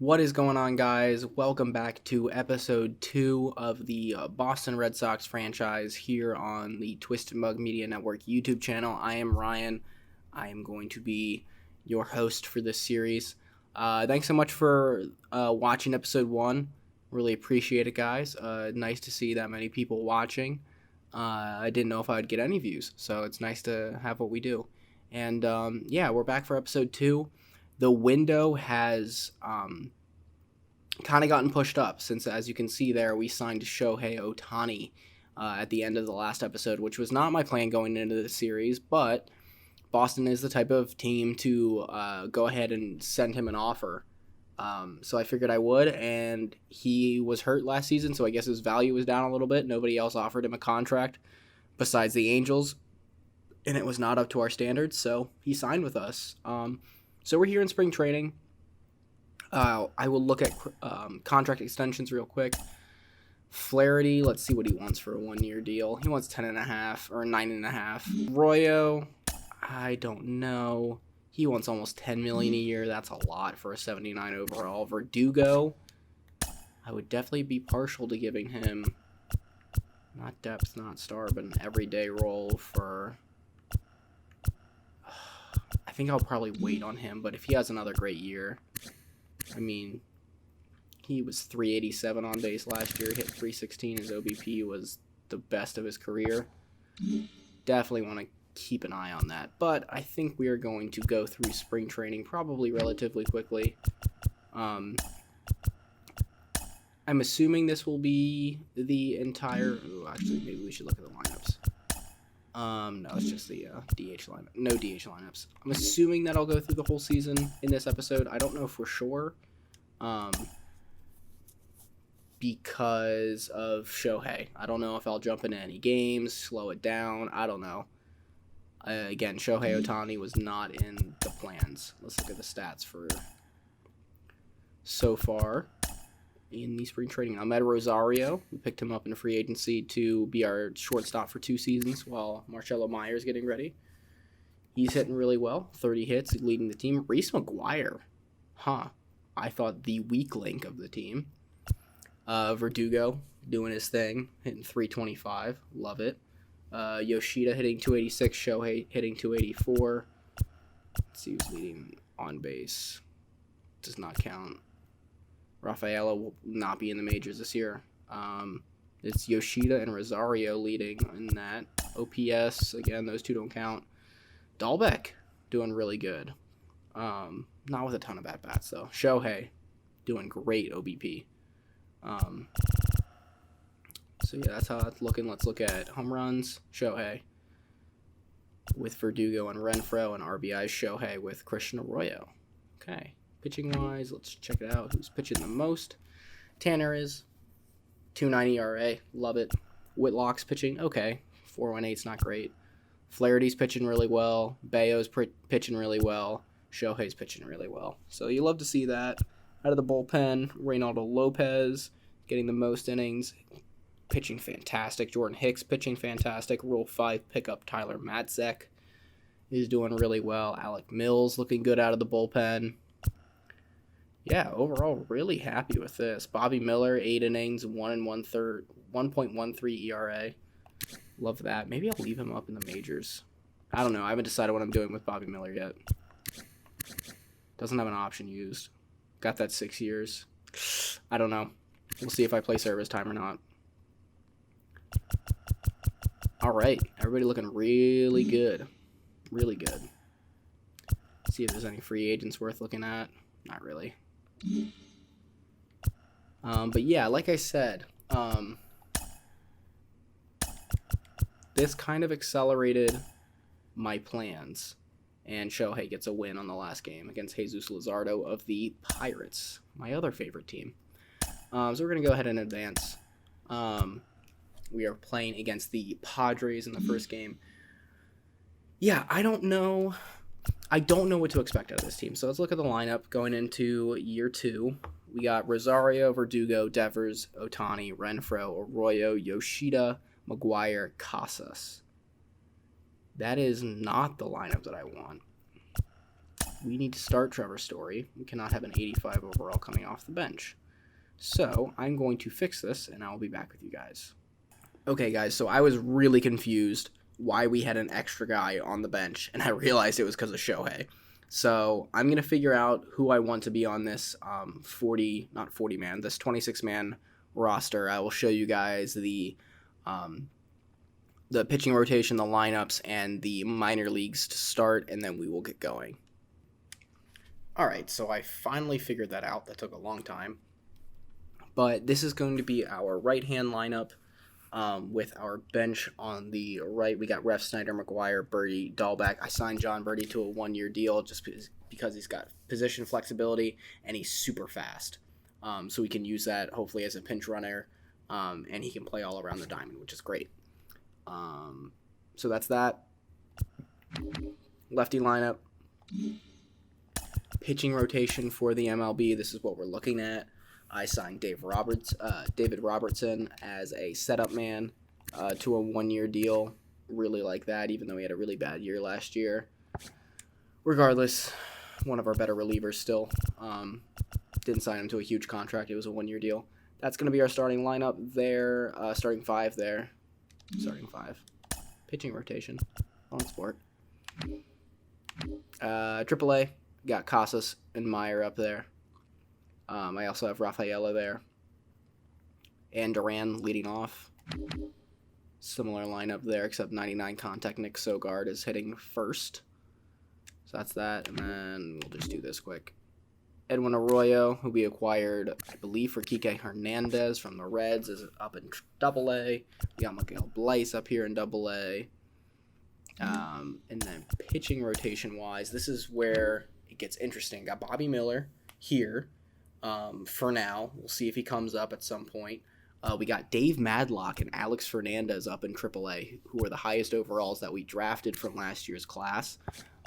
What is going on, guys? Welcome back to episode 2 of the Boston Red Sox franchise here on the Twisted Mug Media Network YouTube channel. I am Ryan. I am going to be your host for this series. Thanks so much for watching episode 1. Really appreciate it, guys. Nice to see that many people watching. I didn't know if I would get any views, so it's nice to have what we do. And we're back for episode 2. The window has kind of gotten pushed up since, as you can see there, we signed Shohei Ohtani at the end of the last episode, which was not my plan going into the series, but Boston is the type of team to go ahead and send him an offer. So I figured I would, and he was hurt last season, so I guess his value was down a little bit. Nobody else offered him a contract besides the Angels, and it was not up to our standards, so he signed with us. So we're here in spring training. I will look at contract extensions real quick. Flaherty, let's see what he wants for a 1-year deal. He wants 10.5 or 9.5. Royo, I don't know. He wants almost $10 million a year. That's a lot for a 79 overall. Verdugo, I would definitely be partial to giving him not depth, not star, but an everyday role for. I think I'll probably wait on him, but if he has another great year, I mean, he was 387 on base last year, hit 316. His OBP was the best of his career. Definitely want to keep an eye on that, but I think we are going to go through spring training probably relatively quickly. I'm assuming this will be the entire. Actually, maybe we should look at the lineups. No, it's just the DH lineup. No DH lineups. I'm assuming that I'll go through the whole season in this episode. I don't know for sure. Because of Shohei. I don't know if I'll jump into any games, slow it down. I don't know. Again, Shohei Ohtani was not in the plans. Let's look at the stats for so far in the spring training. Ahmed Rosario, we picked him up in free agency to be our shortstop for 2 seasons while Marcelo Meyer's getting ready. He's hitting really well, 30 hits, leading the team. Reese McGuire, I thought the weak link of the team. Verdugo doing his thing, hitting 325, love it. Yoshida hitting 286, Shohei hitting 284. Let's see who's leading on base. Does not count. Rafaela will not be in the majors this year. It's Yoshida and Rosario leading in that. OPS, again, those two don't count. Dahlbeck doing really good. Not with a ton of at-bats, though. Shohei doing great OBP. So, yeah, that's how it's looking. Let's look at home runs. Shohei with Verdugo and Renfroe, and RBI Shohei with Christian Arroyo. Okay. Pitching-wise, let's check it out. Who's pitching the most? Tanner is 2.90 ERA. Love it. Whitlock's pitching okay. 4.18's not great. Flaherty's pitching really well. Bayo's pitching really well. Shohei's pitching really well. So you love to see that. Out of the bullpen, Reynaldo Lopez getting the most innings. Pitching fantastic. Jordan Hicks pitching fantastic. Rule 5 pickup Tyler Matzek is doing really well. Alec Mills looking good out of the bullpen. Yeah, overall, really happy with this. Bobby Miller, 8 innings, 1 1/3, 1.13 ERA. Love that. Maybe I'll leave him up in the majors. I don't know. I haven't decided what I'm doing with Bobby Miller yet. Doesn't have an option used. Got that 6 years. I don't know. We'll see if I play service time or not. All right. Everybody looking really good. Really good. See if there's any free agents worth looking at. Not really. But yeah, like I said, this kind of accelerated my plans, and Shohei gets a win on the last game against Jesus Luzardo of the Pirates, my other favorite team. So we're going to go ahead and advance. We are playing against the Padres in the first game. Yeah, I don't know what to expect out of this team. So let's look at the lineup going into year 2. We got Rosario, Verdugo, Devers, Ohtani, Renfroe, Arroyo, Yoshida, McGuire, Casas. That is not the lineup that I want. we need to start Trevor Story. We cannot have an 85 overall coming off the bench. So I'm going to fix this, and I'll be back with you guys. Okay, guys, so I was really confused why we had an extra guy on the bench, and I realized it was because of Shohei. So I'm going to figure out who I want to be on this 26-man roster. I will show you guys the pitching rotation, the lineups, and the minor leagues to start, and then we will get going. All right, so I finally figured that out. That took a long time. But this is going to be our right-hand lineup with our bench on the right. We got Ref, Snyder, McGuire, Birdie, Dahlback. I signed John Birdie to a one-year deal just because he's got position flexibility and he's super fast. So we can use that hopefully as a pinch runner, and he can play all around the diamond, which is great. So that's that. Lefty lineup. Pitching rotation for the MLB. This is what we're looking at. I signed David Robertson as a setup man to a one-year deal. Really like that, even though he had a really bad year last year. Regardless, one of our better relievers still. Didn't sign him to a huge contract. It was a one-year deal. That's going to be our starting lineup there. Starting five there. Starting five. Pitching rotation. On sport. AAA. Got Casas and Meyer up there. I also have Rafaela there. And Duran leading off. Similar lineup there, except 99 contact. Nick Sogard is hitting first. So that's that. And then we'll just do this quick. Edwin Arroyo, who we acquired, I believe, for Kike Hernandez from the Reds, is up in AA. We got Miguel Bleis up here in AA. And then pitching rotation-wise, this is where it gets interesting. Got Bobby Miller here for now. We'll see if he comes up at some point. We got Dave Madlock and Alex Fernandez up in AAA, who are the highest overalls that we drafted from last year's class.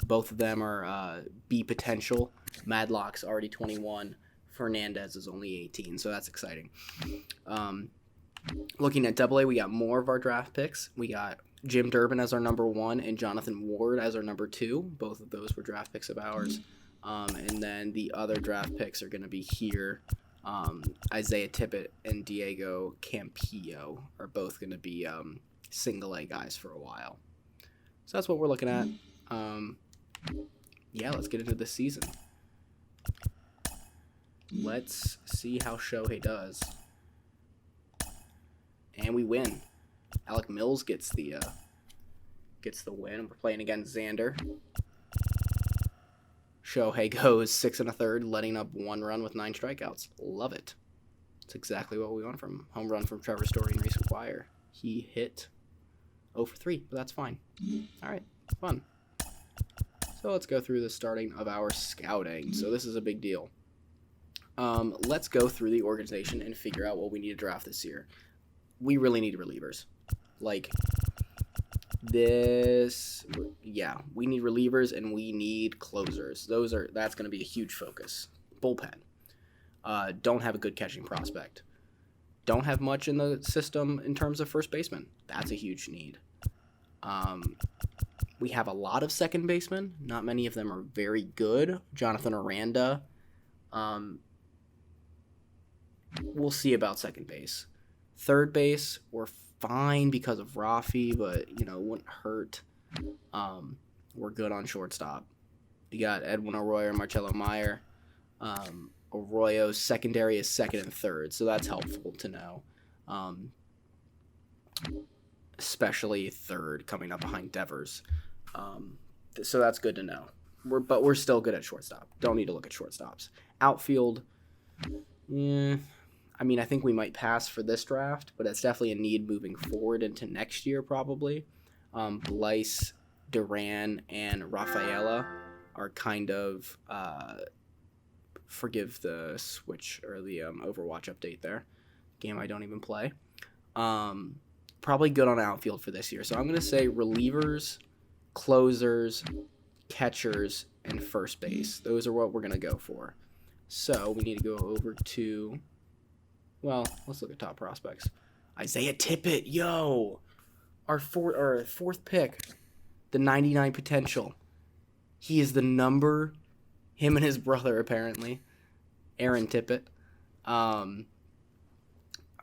Both of them are B potential. Madlock's already 21. Fernandez is only 18, so that's exciting. Looking at AA, we got more of our draft picks. We got Jim Durbin as our number 1 and Jonathan Ward as our number 2. Both of those were draft picks of ours. And then the other draft picks are going to be here. Isaiah Tippett and Diego Campillo are both going to be single A guys for a while. So that's what we're looking at. Yeah, let's get into this season. Let's see how Shohei does. And we win. Alec Mills gets the win. We're playing against Xander. Shohei goes 6 1/3, letting up 1 run with 9 strikeouts. Love it. It's exactly what we want from home run from Trevor Story in recent wire. He hit 0 for 3, but that's fine. All right, fun. So let's go through the starting of our scouting. So this is a big deal. Let's go through the organization and figure out what we need to draft this year. We really need relievers. Like this, yeah, we need relievers and we need closers. That's going to be a huge focus. Bullpen. Don't have a good catching prospect. Don't have much in the system in terms of first baseman. That's a huge need. We have a lot of second basemen. Not many of them are very good. Jonathan Aranda. We'll see about second base. Third base, we're fine because of Rafi, but, it wouldn't hurt. We're good on shortstop. You got Edwin Arroyo and Marcelo Meyer. Arroyo's secondary is second and third, so that's helpful to know. Especially third coming up behind Devers. So that's good to know. But we're still good at shortstop. Don't need to look at shortstops. Outfield, I think we might pass for this draft, but it's definitely a need moving forward into next year probably. Bleis, Duran, and Rafaela are kind of, forgive the switch or the Overwatch update there. Game I don't even play. Probably good on outfield for this year. So I'm going to say relievers, closers, catchers, and first base. Those are what we're going to go for. So we need to go over to... Well, let's look at top prospects. Isaiah Tippett, yo! Our fourth pick, the 99 potential. He is the number him and his brother, apparently, Aaron Tippett, are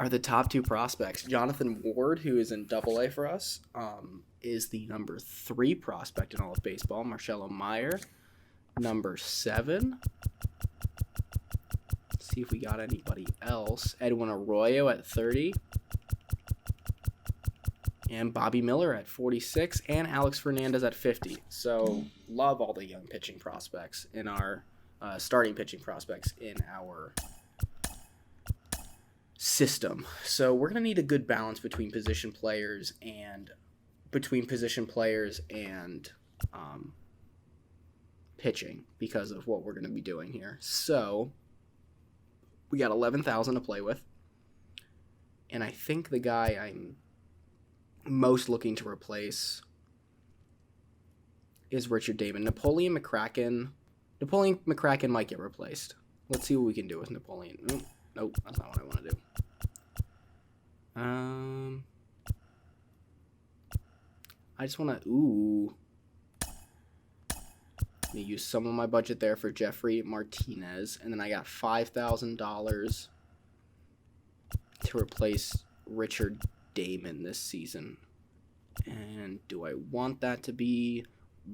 the top 2 prospects. Jonathan Ward, who is in Double-A for us, is the number 3 prospect in all of baseball. Marcelo Meyer, number 7. Let's see if we got anybody else. Edwin Arroyo at 30. And Bobby Miller at 46, and Alex Fernandez at 50. So, love all the young pitching prospects in our starting pitching prospects in our system. So, we're going to need a good balance between position players and pitching because of what we're going to be doing here. So, we got 11,000 to play with, and I think the guy I'm most looking to replace is Richard Damon. Napoleon McCracken might get replaced. Let's see what we can do with Napoleon. Nope, that's not what I want to do. I just want to, let me use some of my budget there for Jeffrey Martinez, and then I got $5,000 to replace Richard Damon this season. And do I want that to be,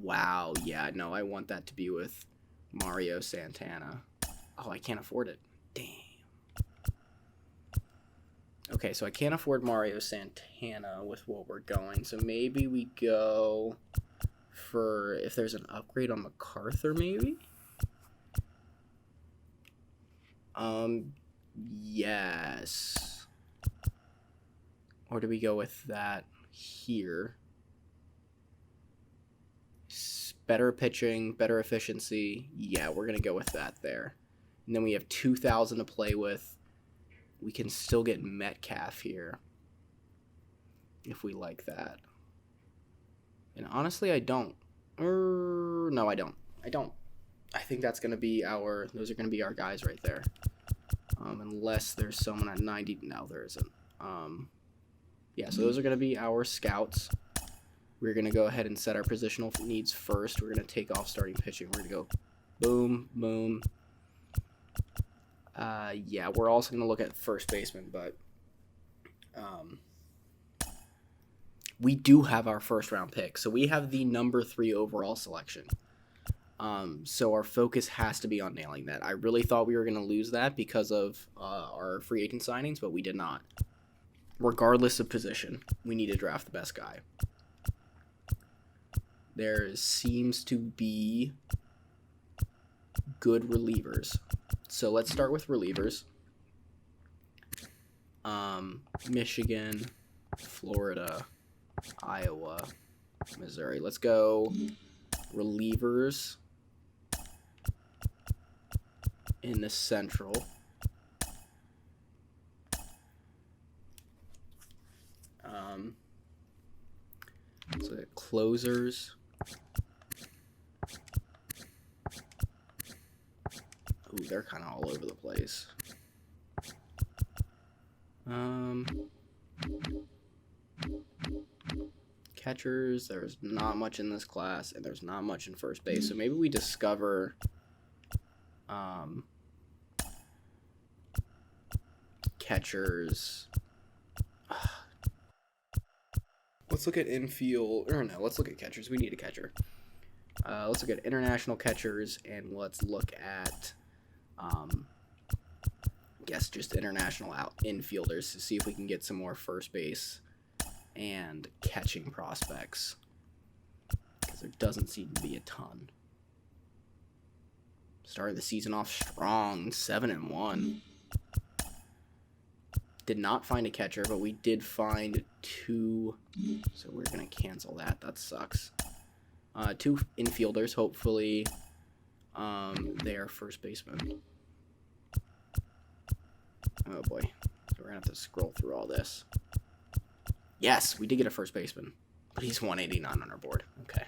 wow, yeah, no, I want that to be with Mario Santana. Oh, I can't afford it. Damn. Okay, so I can't afford Mario Santana with what we're going, so maybe we go for, if there's an upgrade on MacArthur, maybe? Yes. Or do we go with that here? Better pitching, better efficiency. Yeah, we're going to go with that there. And then we have 2,000 to play with. We can still get Metcalf here if we like that. And honestly, I don't. No, I don't. I think that's going to be those are going to be our guys right there. Unless there's someone at 90. No, there isn't. Yeah, so those are going to be our scouts. We're going to go ahead and set our positional needs first. We're going to take off starting pitching. We're going to go boom, boom. Yeah, we're also going to look at first baseman, but we do have our first round pick. So we have the number 3 overall selection. So our focus has to be on nailing that. I really thought we were going to lose that because of our free agent signings, but we did not. Regardless of position, we need to draft the best guy. There seems to be good relievers. So let's start with relievers. Michigan, Florida, Iowa, Missouri. Let's go relievers in the Central. So the closers. Ooh, they're kind of all over the place. Catchers, there's not much in this class, and there's not much in first base. So maybe we discover catchers. Let's look at infield. Or no, let's look at catchers. We need a catcher. Let's look at international catchers, and let's look at, just international infielders to see if we can get some more first base and catching prospects, because there doesn't seem to be a ton. Started the season off strong, 7-1. Did not find a catcher, but we did find 2, so we're going to cancel that. That sucks. 2 infielders, hopefully they are first basemen. Oh boy, so we're going to have to scroll through all this. Yes, we did get a first baseman, but he's 189 on our board. Okay.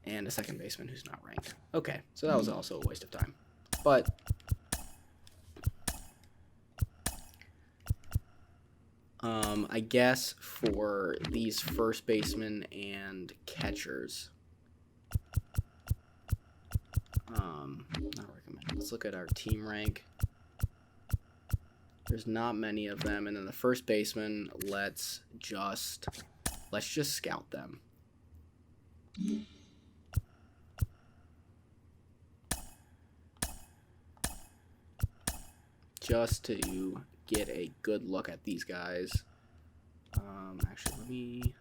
And a second baseman who's not ranked. Okay, so that was also a waste of time. But I guess for these first basemen and catchers, not recommended. Let's look at our team rank. There's not many of them, and then the first baseman, let's just scout them. Just to get a good look at these guys. Actually, let me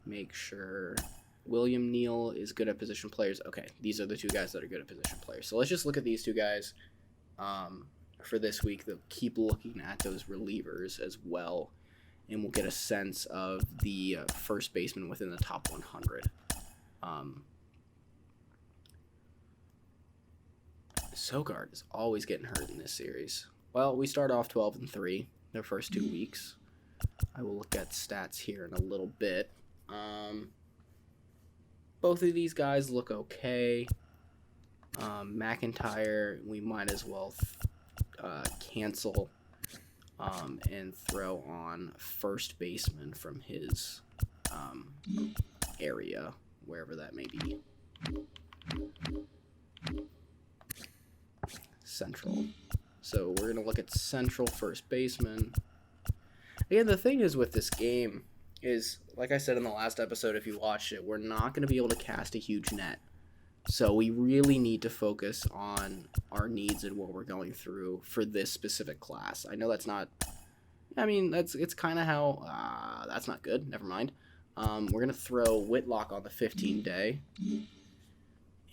make sure. William Neal is good at position players. Okay, these are the two guys that are good at position players. So let's just look at these two guys for this week. They'll keep looking at those relievers as well, and we'll get a sense of the first baseman within the top 100. Sogard is always getting hurt in this series. Well, we start off 12-3 their first 2 weeks. I will look at stats here in a little bit. Both of these guys look okay. McIntyre, we might as well cancel and throw on first baseman from his area, wherever that may be. Central. So we're going to look at central first baseman. Again, the thing is with this game is, like I said in the last episode, if you watched it, we're not going to be able to cast a huge net. So we really need to focus on our needs and what we're going through for this specific class. I know that's not, it's kind of how, that's not good. Never mind. We're going to throw Whitlock on the 15-day.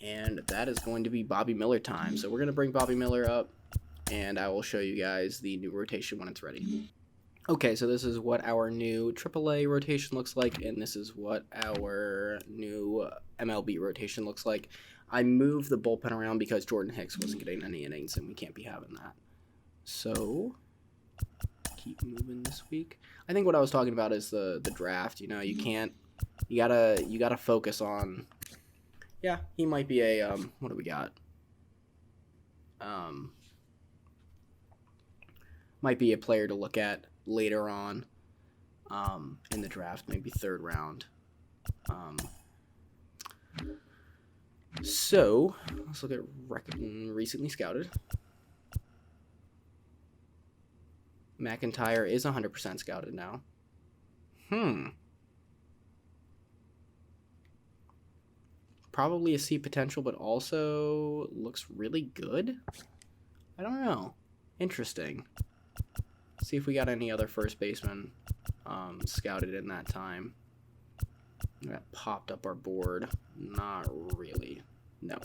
And that is going to be Bobby Miller time. So we're going to bring Bobby Miller up, and I will show you guys the new rotation when it's ready. Okay, so this is what our new AAA rotation looks like, and this is what our new MLB rotation looks like. I moved the bullpen around because Jordan Hicks wasn't getting any innings, and we can't be having that. So, keep moving this week. I think what I was talking about is the draft. You know, you gotta focus on. Yeah, he might be a what do we got? Might be a player to look at later on in the draft, maybe third round. So let's look at recently scouted. McIntyre is 100% scouted now. Probably a C potential, but also looks really good. I don't know. Interesting. See if we got any other first baseman scouted in that time. That popped up our board. Not really. No.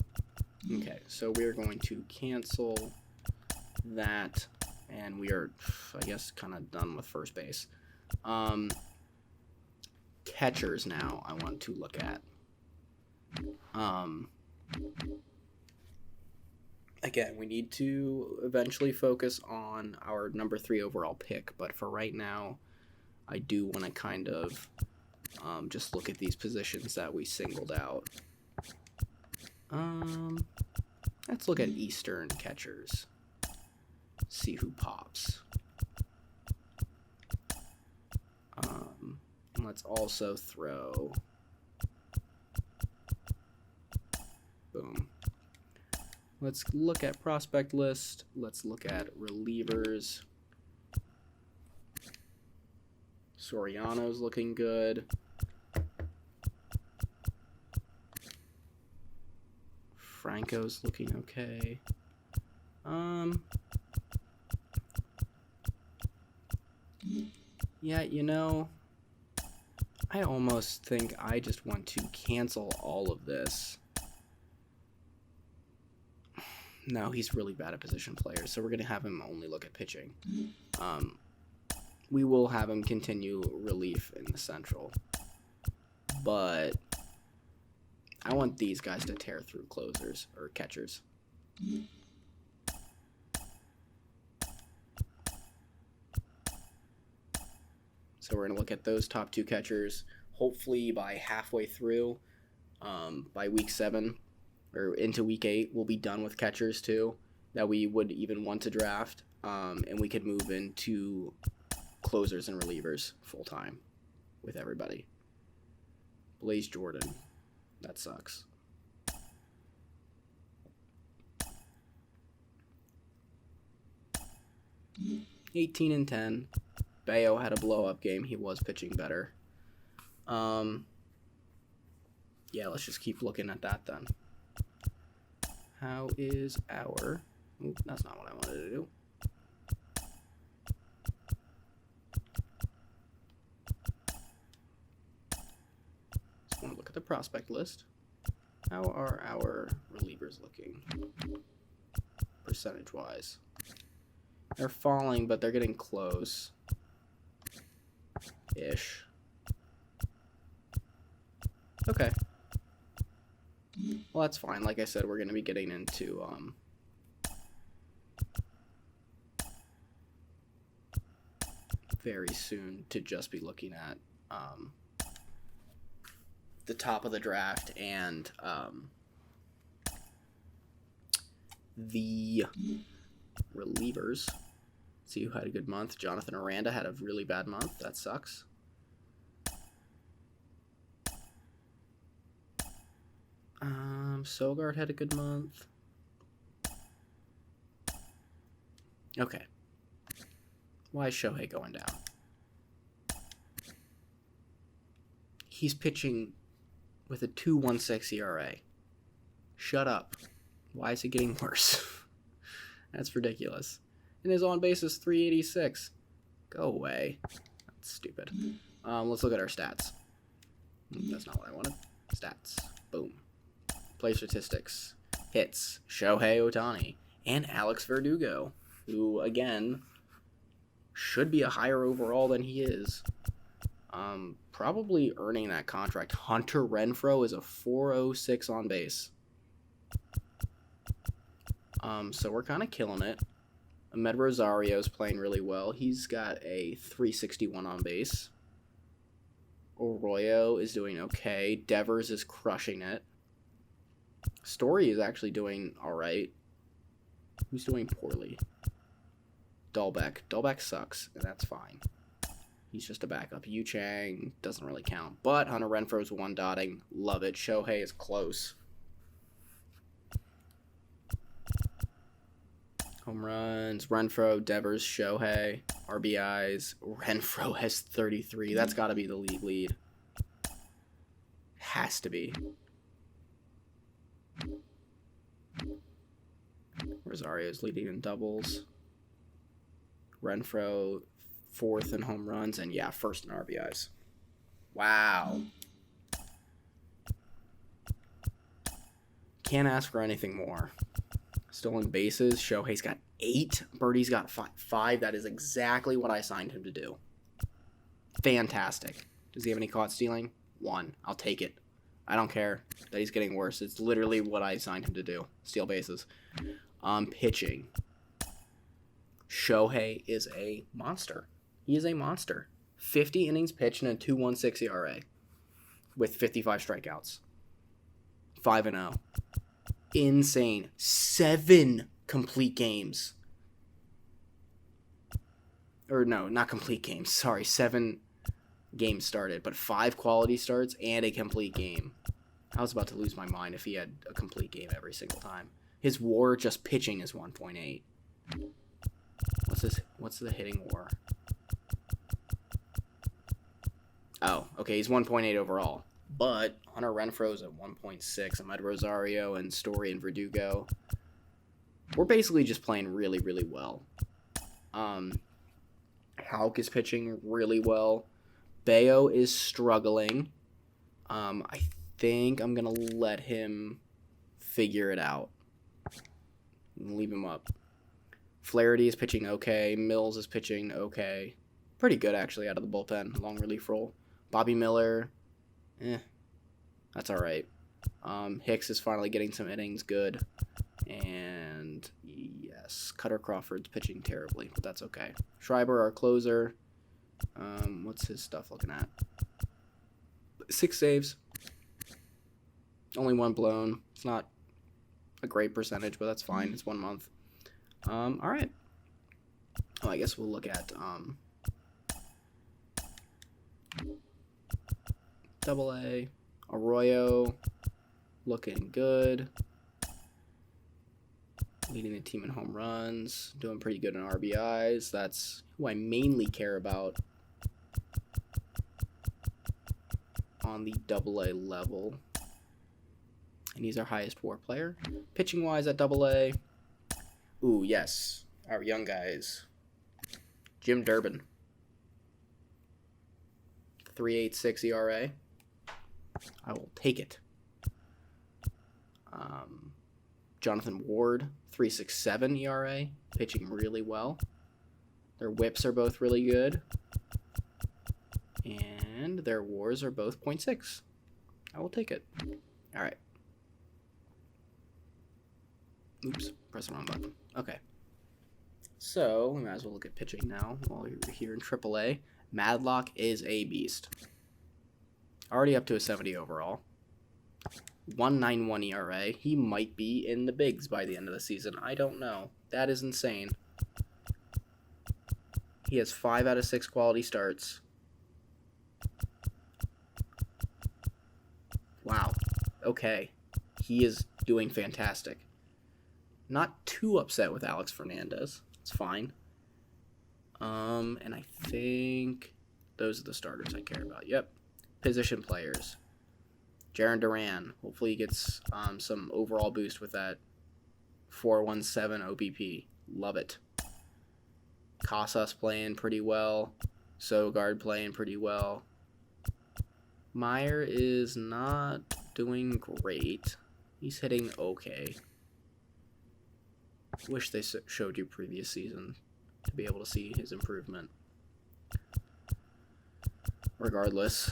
Okay, so we're going to cancel that, and we are, I guess, kind of done with first base. Catchers now I want to look at. Again, we need to eventually focus on our number 3 overall pick, but for right now, I do want to kind of just look at these positions that we singled out. Let's look at Eastern catchers. See who pops. Let's also throw... Boom. Let's look at prospect list. Let's look at relievers. Soriano's looking good. Franco's looking okay. Yeah, you know, I almost think I just want to cancel all of this. No, he's really bad at position players, so we're going to have him only look at pitching. We will have him continue relief in the Central. But I want these guys to tear through closers or catchers. So we're going to look at those top 2 catchers. Hopefully by halfway through, by week 7 or into week 8, we'll be done with catchers too that we would even want to draft. And we could move into closers and relievers full time with everybody. Blaze Jordan. That sucks. $18-10. Bayo had a blow-up game. He was pitching better. Yeah, let's just keep looking at that then. How is our... Oop, that's not what I wanted to do. Just want to look at the prospect list. How are our relievers looking? Percentage-wise. They're falling, but they're getting close. Ish. Okay. Well, that's fine. Like I said, we're going to be getting into very soon to just be looking at the top of the draft and the relievers. See who had a good month. Jonathan Aranda had a really bad month. That sucks. Sogard had a good month. Okay. Why is Shohei going down? He's pitching with a 2.16 ERA. Shut up. Why is it getting worse? That's ridiculous. And his on base is 386. Go away. That's stupid. Let's look at our stats. That's not what I wanted. Stats. Boom. Play statistics. Hits. Shohei Ohtani. And Alex Verdugo, who, again, should be a higher overall than he is. Probably earning that contract. Hunter Renfroe is a 406 on base. So we're kind of killing it. Ahmed Rosario's playing really well. He's got a 361 on base. Arroyo is doing okay. Devers is crushing it. Story is actually doing alright. Who's doing poorly? Dahlbeck. Dahlbeck sucks, and that's fine. He's just a backup. Yu Chang doesn't really count. But Hunter Renfroe's one dotting. Love it. Shohei is close. Home runs. Renfroe, Devers, Shohei. RBIs. Renfroe has 33. That's got to be the league lead. Has to be. Rosario's leading in doubles. Renfroe fourth in home runs, and yeah, first in RBIs. Wow. Can't ask for anything more. Stolen bases. Shohei's got 8. Birdie's got 5. That is exactly what I signed him to do. Fantastic. Does he have any caught stealing? 1. I'll take it. I don't care that he's getting worse. It's literally what I signed him to do. Steal bases. Pitching. Shohei is a monster. He is a monster. 50 innings pitched and a 2.16 ERA with 55 strikeouts. 5-0. Insane. 7 complete games. Or no, not complete games. Sorry, 7 games started, but 5 quality starts and a complete game. I was about to lose my mind if he had a complete game every single time. His WAR just pitching is 1.8. What's the hitting WAR? Oh, okay, he's 1.8 overall. But Hunter Renfroe's at 1.6. Ahmed Rosario and Story and Verdugo. We're basically just playing really, really well. Houck is pitching really well. Bayo is struggling. I think I'm going to let him figure it out. Leave him up. Flaherty is pitching okay. Mills is pitching okay. Pretty good, actually, out of the bullpen. Long relief role. Bobby Miller, that's all right. Hicks is finally getting some innings, good. And, yes, Cutter Crawford's pitching terribly, but that's okay. Schreiber, our closer. What's his stuff looking at? 6 saves. Only 1 blown. It's not a great percentage, but that's fine. It's 1 month. All right. Oh, I guess we'll look at Double A. Arroyo, looking good. Leading the team in home runs, doing pretty good in RBIs. That's who I mainly care about on the Double A level. And he's our highest WAR player. Pitching wise at Double A. Ooh, yes. Our young guys. Jim Durbin. 3.86 ERA. I will take it. Jonathan Ward, 3.67 ERA, pitching really well. Their whips are both really good. And their WARs are both 0.6. I will take it. All right. Oops, press the wrong button. Okay. So, we might as well look at pitching now while we're here in AAA. Madlock is a beast. Already up to a 70 overall. 1.91 ERA. He might be in the bigs by the end of the season. I don't know. That is insane. He has 5 out of 6 quality starts. Wow. Okay. He is doing fantastic. Not too upset with Alex Fernandez. It's fine. And I think those are the starters I care about. Yep. Position players. Jarren Duran. Hopefully he gets some overall boost with that 4.17 OBP. Love it. Casas playing pretty well. Sogard playing pretty well. Meyer is not doing great. He's hitting okay. Wish they showed you previous season to be able to see his improvement. Regardless,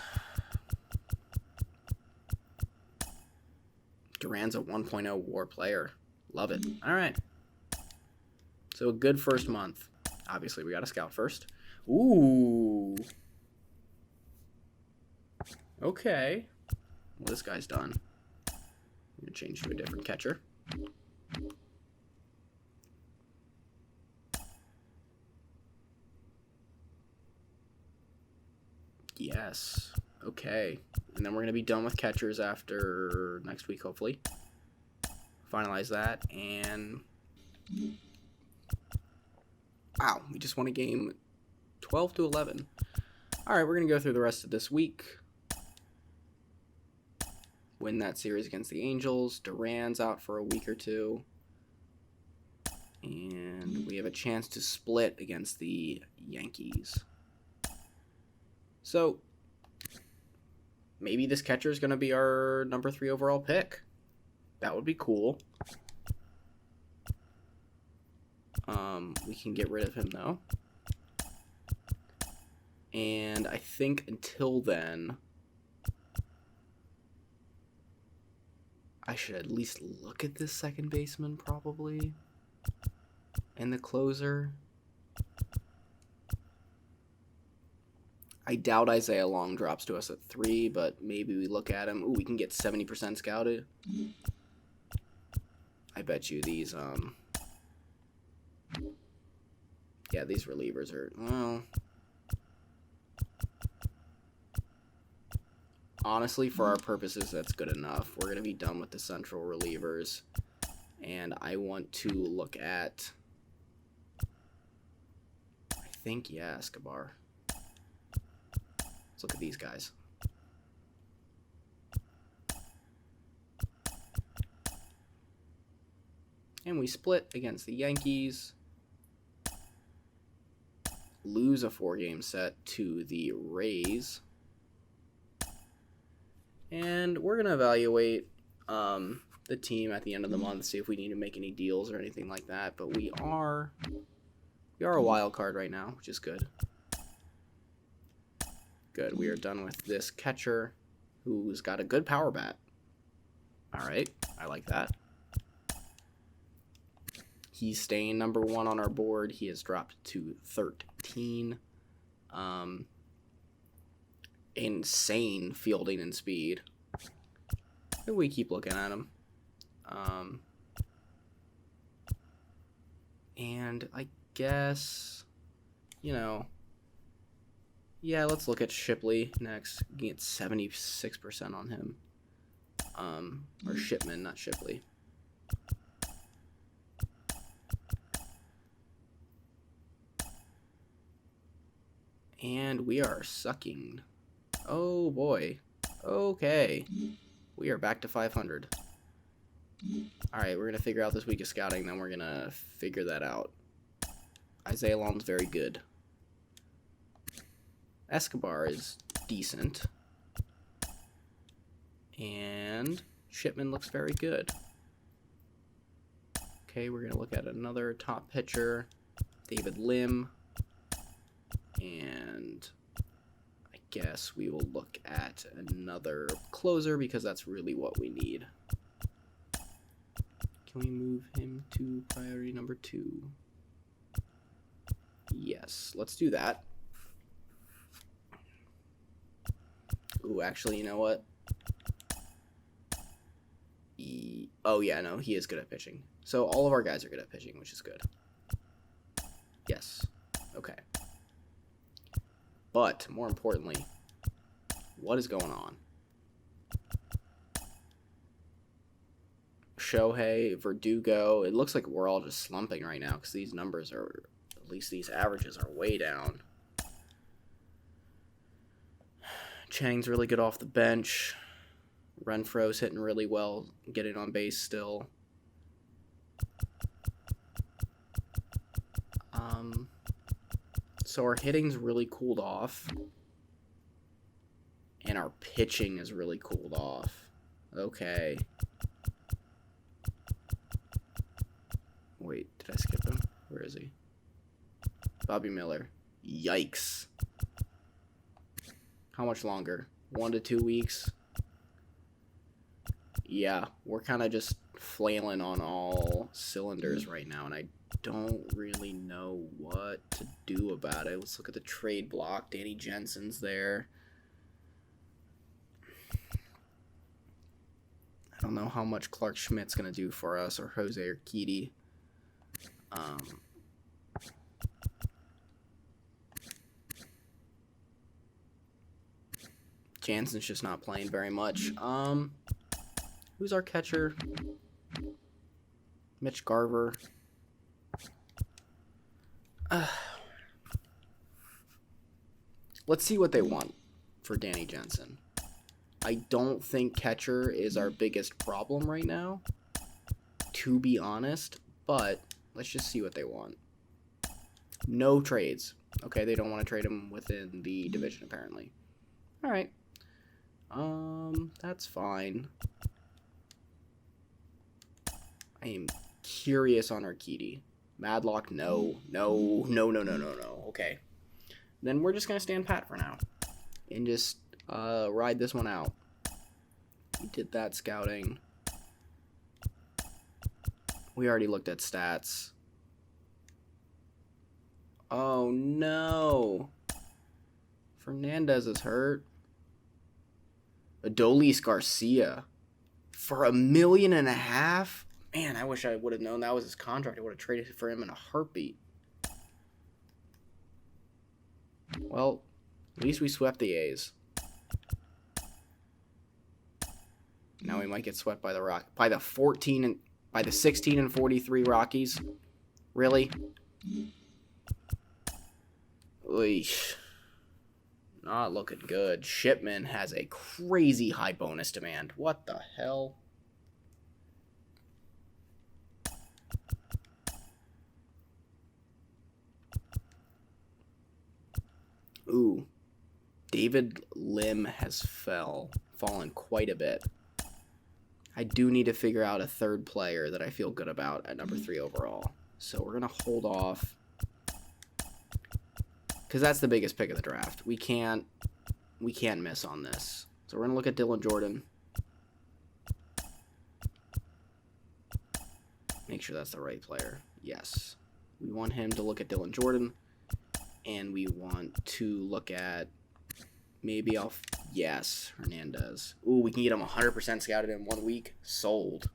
Duran's a 1.0 WAR player. Love it. All right. So a good first month. Obviously, we got to scout first. Ooh. Okay. Well, this guy's done. I'm going to change to a different catcher. Yes. Okay. And then we're going to be done with catchers after next week, hopefully. Finalize that. And wow, we just won a game 12-11. All right, we're going to go through the rest of this week. Win that series against the Angels. Duran's out for a week or two. And we have a chance to split against the Yankees. So, maybe this catcher is going to be our number 3 overall pick. That would be cool. We can get rid of him, though. And I think until then, I should at least look at this second baseman, probably. And the closer. I doubt Isaiah Long drops to us at 3, but maybe we look at him. Ooh, we can get 70% scouted. I bet you these, yeah, these relievers are, well, honestly, for our purposes, that's good enough. We're going to be done with the central relievers, and I want to look at, I think, yeah, Escobar. Let's look at these guys. And we split against the Yankees. Lose a 4-game set to the Rays. And we're going to evaluate the team at the end of the month, see if we need to make any deals or anything like that. But we are a wild card right now, which is good. Good. We are done with this catcher who's got a good power bat. All right. I like that. He's staying number 1 on our board. He has dropped to 13. Insane fielding and speed. We keep looking at him. And I guess, Yeah, let's look at Shipley next. You can get 76% on him. Or Shipman, not Shipley. And we are sucking. Oh boy. Okay. We are back to 500. Alright, we're going to figure out this week of scouting, then we're going to figure that out. Isaiah Long's very good. Escobar is decent. And Shipman looks very good. Okay, we're going to look at another top pitcher. David Lim. And I guess we will look at another closer because that's really what we need. Can we move him to priority number 2? Yes, let's do that. Ooh, actually, you know what? Oh, yeah, no, he is good at pitching. So all of our guys are good at pitching, which is good. Yes. Okay. But, more importantly, what is going on? Shohei, Verdugo, it looks like we're all just slumping right now because these numbers are, at least these averages are way down. Chang's really good off the bench. Renfro's hitting really well, getting on base still. So our hitting's really cooled off. And our pitching is really cooled off. Okay. Wait, did I skip him? Where is he? Bobby Miller. Yikes. How much longer? 1 to 2 weeks? Yeah, we're kind of just flailing on all cylinders right now, and I don't really know what to do about it. Let's look at the trade block. Danny Jensen's there. I don't know how much Clark Schmidt's going to do for us, or Jose Urquidy. Jansen's just not playing very much. Who's our catcher? Mitch Garver. Let's see what they want for Danny Jensen. I don't think catcher is our biggest problem right now, to be honest, but let's just see what they want. No trades. Okay, they don't want to trade him within the division, apparently. All right. That's fine. I am curious on Urquidy. Madlock, no. Okay. Then we're just going to stand pat for now. And just ride this one out. We did that scouting. We already looked at stats. Oh, no. Fernandez is hurt. Adolis Garcia. For $1.5 million? Man, I wish I would have known that was his contract. I would have traded for him in a heartbeat. Well, at least we swept the A's. Now we might get swept by the by the 16 and 43 Rockies. Really? Eesh. Not looking good. Shipman has a crazy high bonus demand. What the hell? Ooh. David Lim has fallen quite a bit. I do need to figure out a third player that I feel good about at number 3 overall. So we're going to hold off. Because that's the biggest pick of the draft. We can't miss on this. So we're going to look at Dylan Jordan. Make sure that's the right player. Yes. We want him to look at Dylan Jordan. And we want to look at yes, Hernandez. Ooh, we can get him 100% scouted in 1 week. Sold.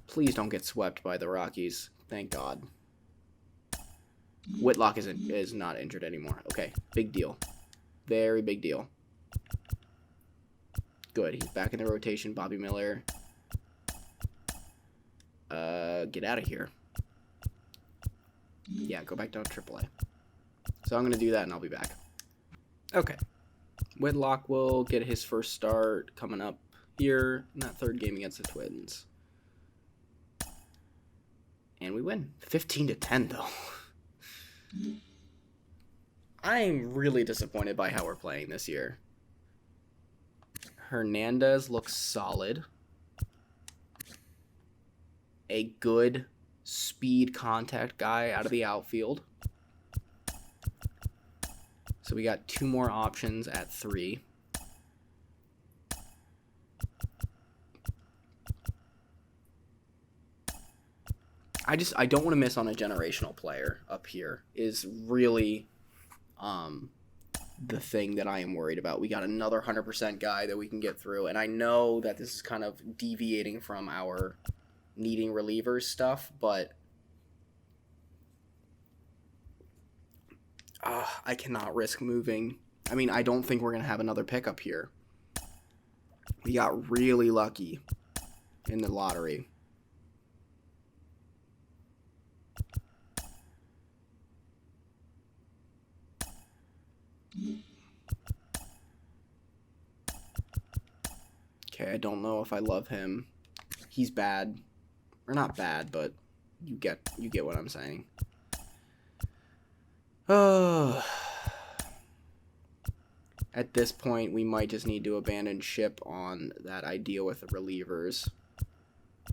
Please don't get swept by the Rockies. Thank God. Whitlock is not injured anymore. Okay, big deal. Very big deal. Good. He's back in the rotation. Bobby Miller. Get out of here. Yeah, go back down to AAA. So I'm going to do that, and I'll be back. Okay. Whitlock will get his first start coming up here in that third game against the Twins. And we win. 15-10, though. I'm really disappointed by how we're playing this year. Hernandez looks solid. A good speed contact guy out of the outfield. So we got 2 more options at 3. I don't want to miss on a generational player up here is really the thing that I am worried about. We got another 100% guy that we can get through, and I know that this is kind of deviating from our needing relievers stuff, but I cannot risk moving. I mean, I don't think we're going to have another pickup here. We got really lucky in the lottery. Okay, I don't know if I love him. He's bad. Or not bad, but you get what I'm saying. At this point, we might just need to abandon ship on that idea with the relievers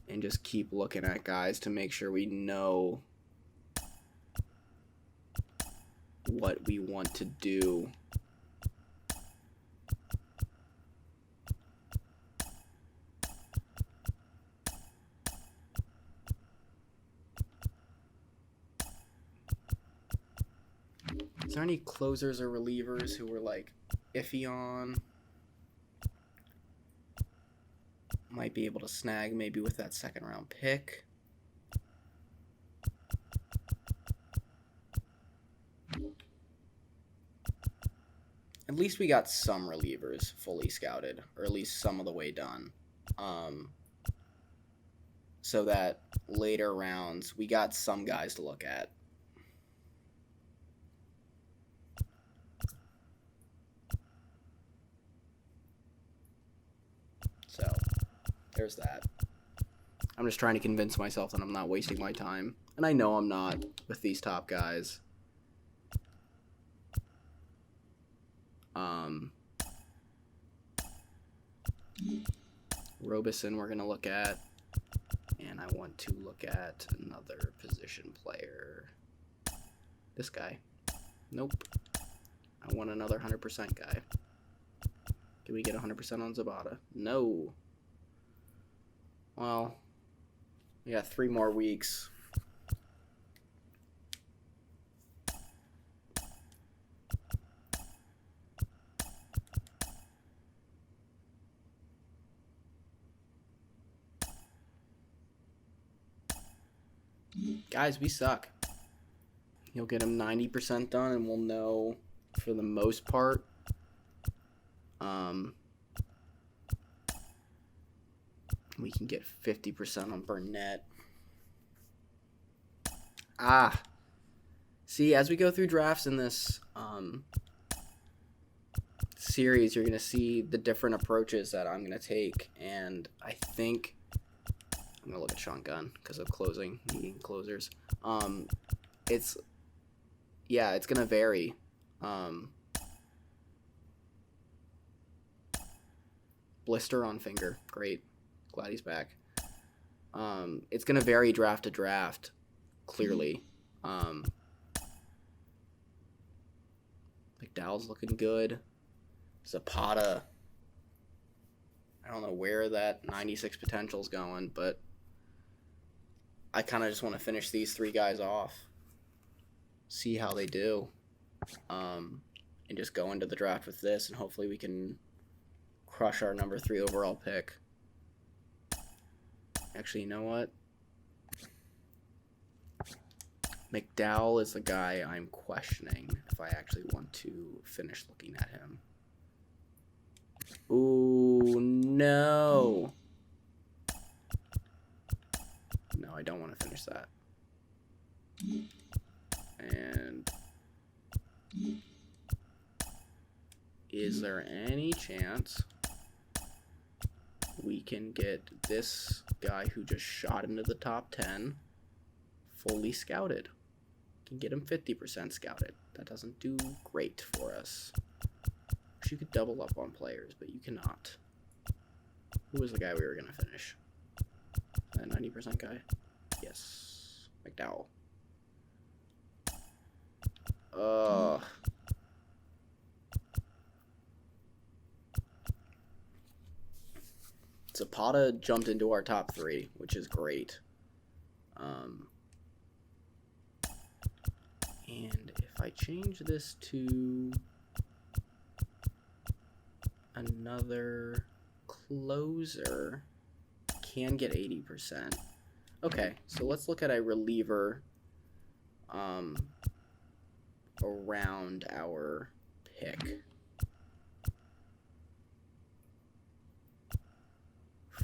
and just keep looking at guys to make sure we know what we want to do. Is there any closers or relievers who were like iffy on? Might be able to snag maybe with that second round pick. At least we got some relievers fully scouted, or at least some of the way done. So that later rounds, we got some guys to look at. So, there's that. I'm just trying to convince myself that I'm not wasting my time. And I know I'm not with these top guys. Robeson we're going to look at. And I want to look at another position player. This guy. Nope. I want another 100% guy. Can we get 100% on Zapata? No. Well, we got 3 more weeks. Guys, we suck. You'll get him 90% done, and we'll know for the most part. We can get 50% on Burnett. See, as we go through drafts in this series, you're going to see the different approaches that I'm going to take. And I think I'm going to look at Sean Gunn because of closing, needing closers. It's going to vary. Blister on finger. Great. Glad he's back. It's going to vary draft to draft, clearly. McDowell's looking good. Zapata. I don't know where that 96 potential's going, but I kind of just want to finish these 3 guys off. See how they do. And just go into the draft with this, and hopefully we can crush our number 3 overall pick. Actually, you know what? McDowell is the guy I'm questioning if I actually want to finish looking at him. Ooh, no. No, I don't want to finish that. And is there any chance we can get this guy who just shot into the top 10 fully scouted? Can get him 50% scouted. That doesn't do great for us. Wish you could double up on players, but you cannot. Who was the guy we were going to finish? That 90% guy? Yes. McDowell. Zapata jumped into our top 3, which is great. And if I change this to another closer, can get 80%. Okay, so let's look at a reliever around our pick.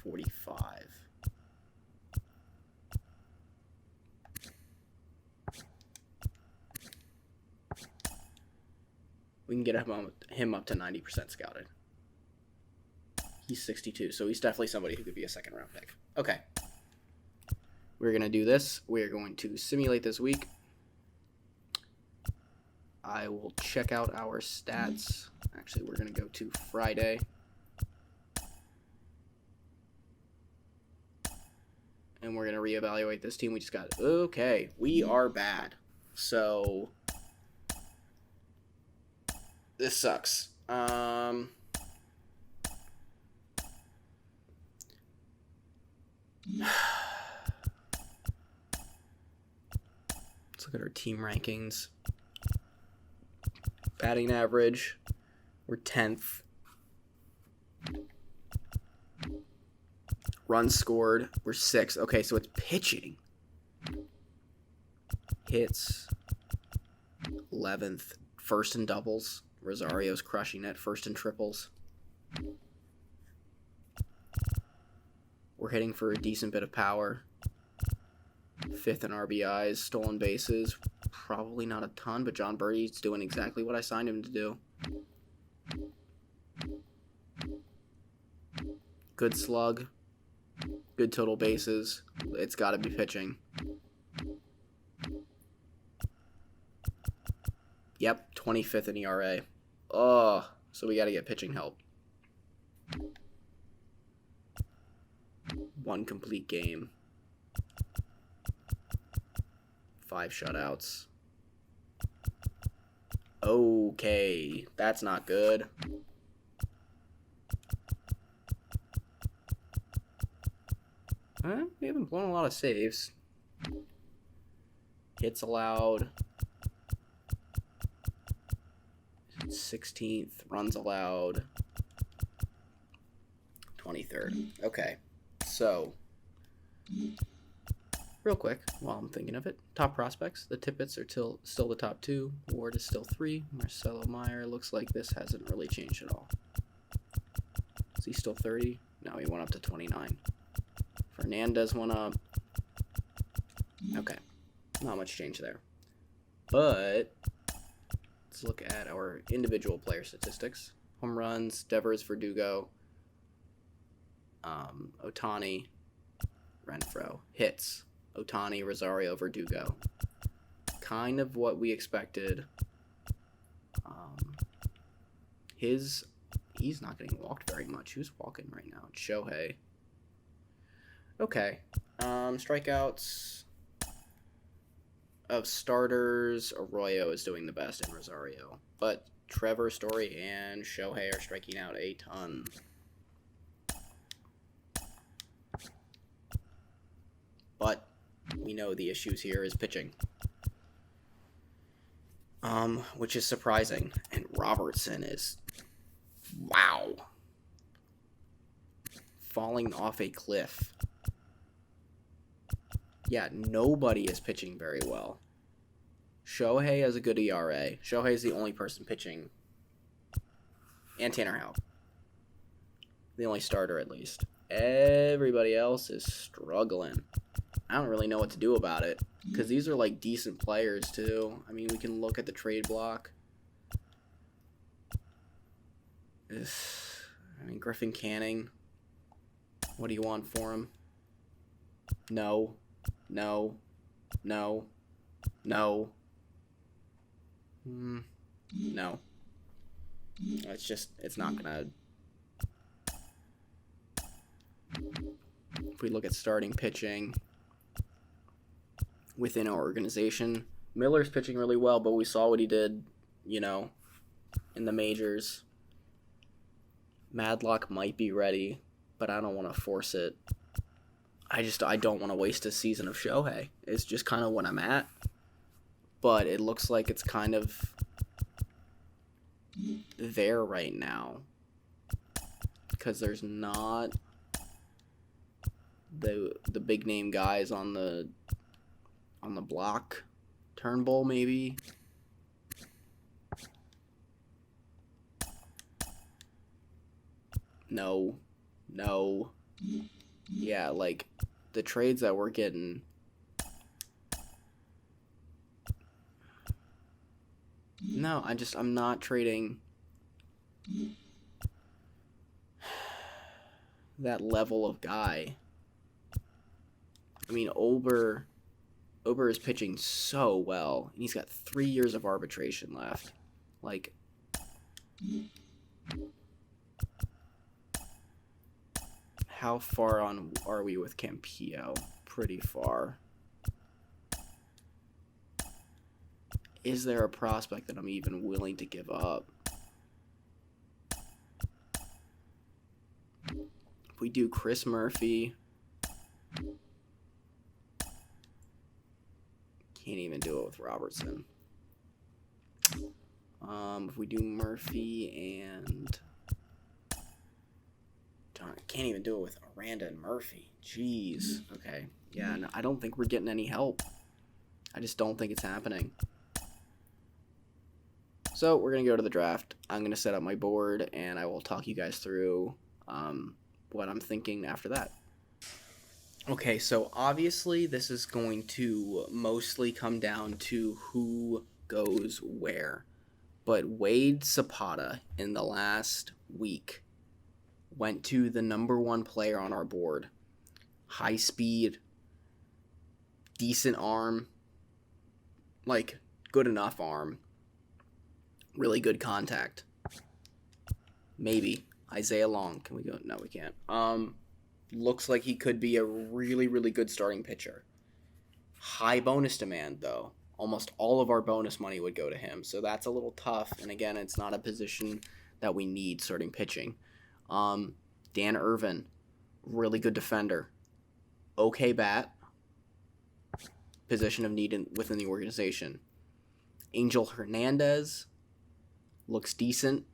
45. We can get him up to 90% scouted. He's 62, so he's definitely somebody who could be a second round pick. Okay. We're going to do this. We're going to simulate this week. I will check out our stats. Actually, we're going to go to Friday. And we're going to reevaluate this team we just got. Okay, we are bad. So, this sucks. Let's look at our team rankings. Batting average, we're 10th. Runs scored, we're 6th. Okay, so it's pitching. Hits, 11th. First in doubles. Rosario's crushing it. First in triples. We're hitting for a decent bit of power. 5th in RBIs. Stolen bases, probably not a ton, but John Birdie's doing exactly what I signed him to do. Good slug. Good total bases. It's got to be pitching. Yep, 25th in ERA. Oh, so we got to get pitching help. 1 complete game. 5 shutouts. Okay, that's not good. We haven't blown a lot of saves. Hits allowed. 16th. Runs allowed. 23rd. Okay. So, real quick, while I'm thinking of it, top prospects. The Tippets are still the top 2. Ward is still 3. Marcelo Meyer looks like this hasn't really changed at all. Is he still 30? No, he went up to 29. Fernandez went up. Okay. Not much change there. But let's look at our individual player statistics. Home runs, Devers, Verdugo, Ohtani, Renfroe. Hits, Ohtani, Rosario, Verdugo. Kind of what we expected. He's not getting walked very much. Who's walking right now? It's Shohei. Okay. Strikeouts of starters, Arroyo is doing the best in Rosario. But Trevor, Story, and Shohei are striking out a ton. But we know the issues here is pitching. Which is surprising. And Robertson is, wow, falling off a cliff. Yeah, nobody is pitching very well. Shohei has a good ERA. Shohei is the only person pitching. And Tanner Houck. The only starter, at least. Everybody else is struggling. I don't really know what to do about it. Because these are, like, decent players, too. I mean, we can look at the trade block. Griffin Canning. What do you want for him? No. No. No. No. No. It's not gonna. If we look at starting pitching within our organization, Miller's pitching really well, but we saw what he did, in the majors. Madlock might be ready, but I don't want to force it. I don't want to waste a season of Shohei. It's just kind of what I'm at. But it looks like it's kind of there right now. Because there's not the big name guys on the block. Turnbull maybe. No. Yeah, like the trades that we're getting. No, I'm not trading that level of guy. I mean, Ober is pitching so well, and he's got 3 years of arbitration left. Like, how far on are we with Campillo? Pretty far. Is there a prospect that I'm even willing to give up? If we do Chris Murphy, can't even do it with Robertson. If we do Murphy and darn, I can't even do it with Aranda and Murphy. Jeez. Okay. Yeah, no, I don't think we're getting any help. I just don't think it's happening. So we're going to go to the draft. I'm going to set up my board, and I will talk you guys through what I'm thinking after that. Okay, so obviously this is going to mostly come down to who goes where. But Wade Zapata in the last week went to the number one player on our board. High speed, decent arm, like good enough arm. Really good contact. Maybe. Isaiah Long. Can we go? No, we can't. Looks like he could be a really, really good starting pitcher. High bonus demand, though. Almost all of our bonus money would go to him, so that's a little tough. And again, it's not a position that we need starting pitching. Dan Irvin, really good defender. Okay bat. Position of need within the organization. Angel Hernandez. Looks decent.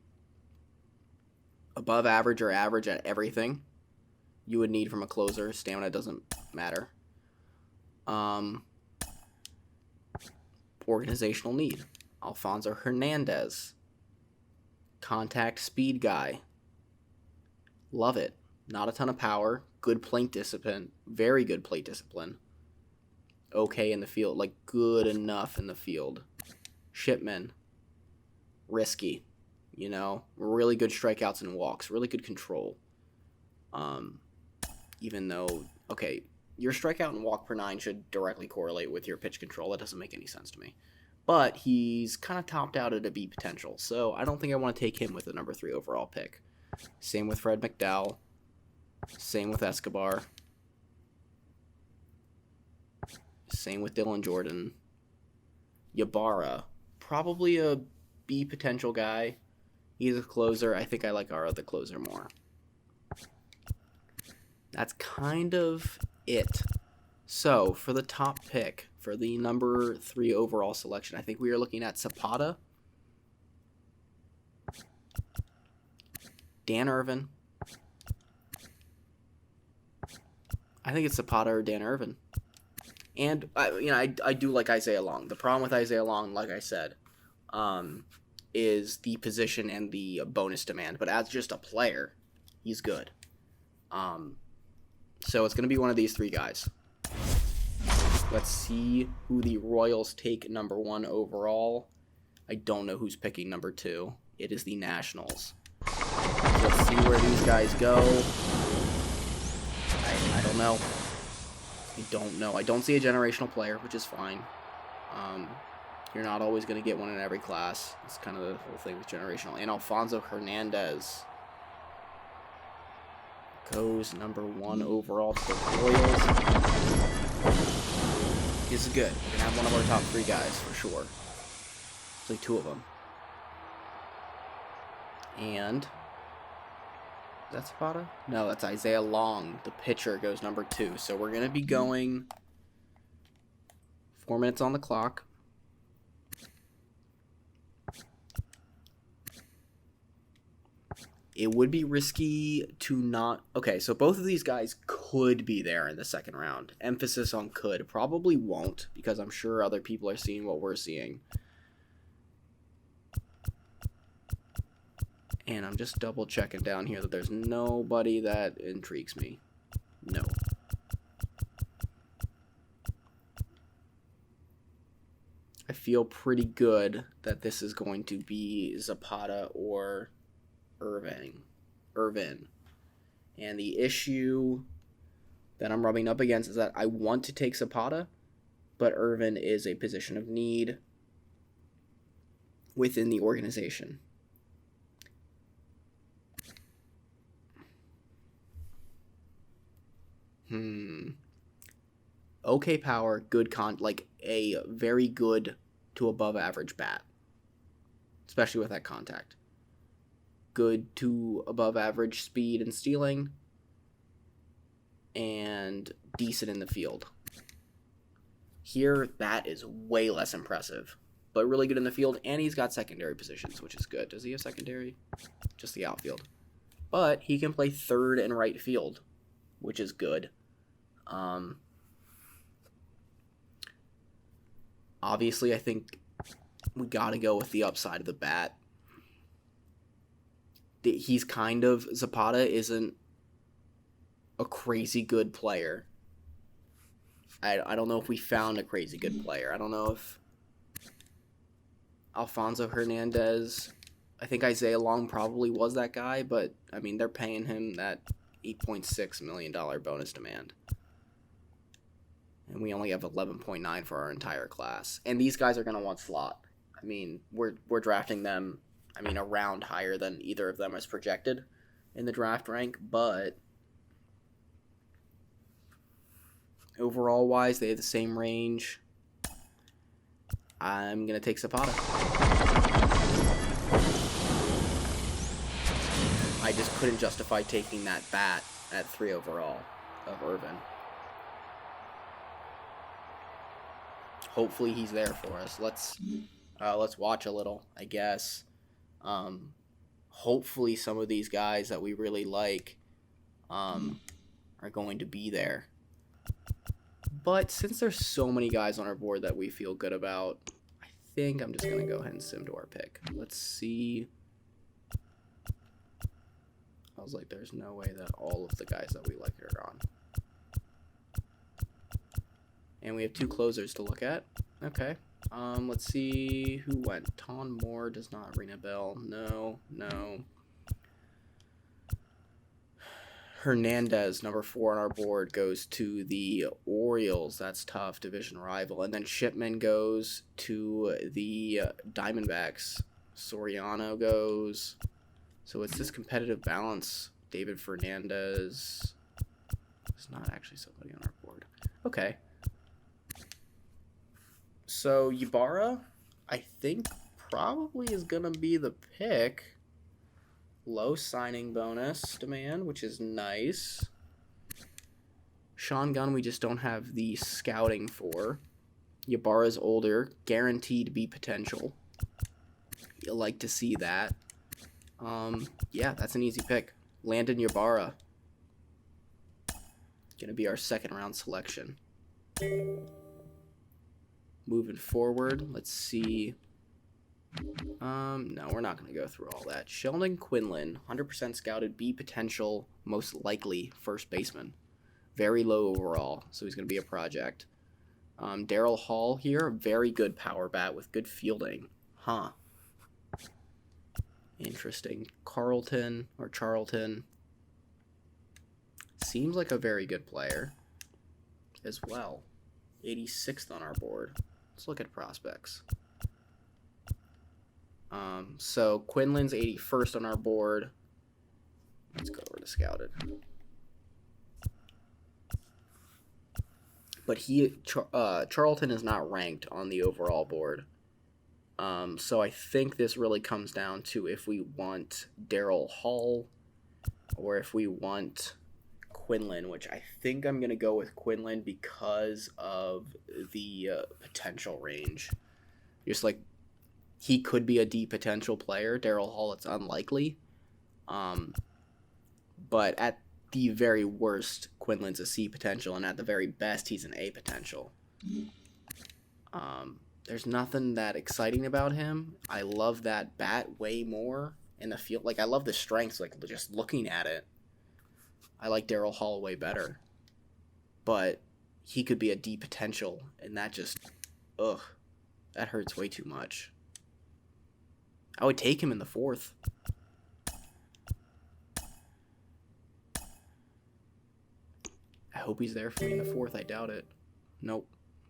Above average or average at everything you would need from a closer. Stamina doesn't matter. Organizational need. Alfonso Hernandez. Contact speed guy. Love it. Not a ton of power. Good plate discipline. Very good plate discipline. Okay in the field. Like, good enough in the field. Shipman. Risky, really good strikeouts and walks, really good control. Even though, okay, your strikeout and walk per 9 should directly correlate with your pitch control. That doesn't make any sense to me. But he's kind of topped out at a B potential, so I don't think I want to take him with the number 3 overall pick. Same with Fred McDowell. Same with Escobar. Same with Dylan Jordan. Ybarra, probably a B potential guy. He's a closer. I think I like our other closer more. That's kind of it. So for the top pick, for the number 3 overall selection, I think we are looking at Zapata, Dan Irvin. I think it's Zapata or Dan Irvin. And I do like Isaiah Long. The problem with Isaiah Long, like I said, is the position and the bonus demand. But as just a player, he's good. So it's going to be one of these three guys. Let's see who the Royals take number 1 overall. I don't know who's picking number 2. It is the Nationals. So let's see where these guys go. I don't know. I don't see a generational player, which is fine. You're not always going to get one in every class. It's kind of the whole thing with generational. And Alfonso Hernandez goes number 1 overall to the Royals. This is good. We're going to have one of our top 3 guys for sure. It's like 2 of them. And that's Zapata? No, that's Isaiah Long. The pitcher goes number 2. So we're going to be going 4 minutes on the clock. It would be risky to not... Okay, so both of these guys could be there in the second round. Emphasis on could. Probably won't, because I'm sure other people are seeing what we're seeing. And I'm just double checking down here that there's nobody that intrigues me. No. I feel pretty good that this is going to be Zapata or Irvin. And the issue that I'm rubbing up against is that I want to take Zapata, but Irvin is a position of need within the organization. Okay power, good like a very good to above average bat. Especially with that contact. Good to above average speed and stealing. And decent in the field. Here, that is way less impressive. But really good in the field, and he's got secondary positions, which is good. Does he have secondary? Just the outfield. But he can play third and right field, which is good. Obviously, I think we got to go with the upside of the bat. He's kind of... Zapata isn't a crazy good player. I don't know if we found a crazy good player. I don't know if Alfonso Hernandez... I think Isaiah Long probably was that guy, but, I mean, they're paying him that $8.6 million bonus demand. And we only have 11.9 for our entire class. And these guys are going to want slot. I mean, we're drafting them, a round higher than either of them is projected in the draft rank. But overall-wise, they have the same range. I'm going to take Zapata. I just couldn't justify taking that bat at 3 overall of Irvin. Hopefully he's there for us. Let's watch a little, I guess. Hopefully some of these guys that we really like are going to be there. But since there's so many guys on our board that we feel good about, I think I'm just going to go ahead and sim to our pick. Let's see. I was like, there's no way that all of the guys that we like are on. And we have 2 closers to look at. Okay. Let's see who went. Ton Moore does not ring a bell. No. Hernandez, number 4 on our board, goes to the Orioles. That's tough, division rival. And then Shipman goes to the Diamondbacks. Soriano goes. So it's this competitive balance. David Fernandez is not actually somebody on our board. Okay. So Ybarra, I think, probably is going to be the pick. Low signing bonus demand, which is nice. Sean Gunn, we just don't have the scouting for. Ybarra's older, guaranteed to be potential. You'll like to see that. Yeah, that's an easy pick. Landon Ybarra. Gonna be our second round selection. Moving forward, let's see. No, we're not going to go through all that. Sheldon Quinlan, 100% scouted, B potential, most likely first baseman. Very low overall, so he's going to be a project. Daryl Hall here, very good power bat with good fielding. Huh. Interesting. Charlton. Seems like a very good player as well. 86th on our board. Let's look at prospects. So Quinlan's 81st on our board. Let's go over to scouted. But Charlton is not ranked on the overall board. So I think this really comes down to if we want Daryl Hall or if we want Quinlan, which I think I'm going to go with Quinlan because of the potential range. Just like he could be a D potential player. Daryl Hall, it's unlikely. But at the very worst, Quinlan's a C potential, and at the very best, he's an A potential. There's nothing that exciting about him. I love that bat way more in the field. Like, I love the strengths, like, just looking at it. I like Daryl Hall way better. But he could be a D potential, and that just, that hurts way too much. I would take him in the 4th. I hope he's there for me in the 4th. I doubt it. Nope.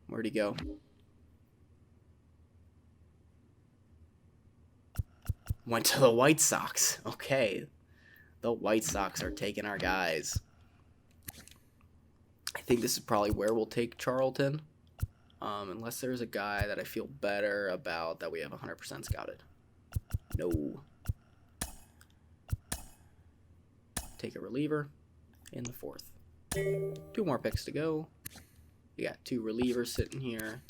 Where'd he go? Went to the White Sox. Okay. The White Sox are taking our guys. I think this is probably where we'll take Charlton. Unless there's a guy that I feel better about that we have 100% scouted. No. Take a reliever in the 4th. 2 more picks to go. We got 2 relievers sitting here.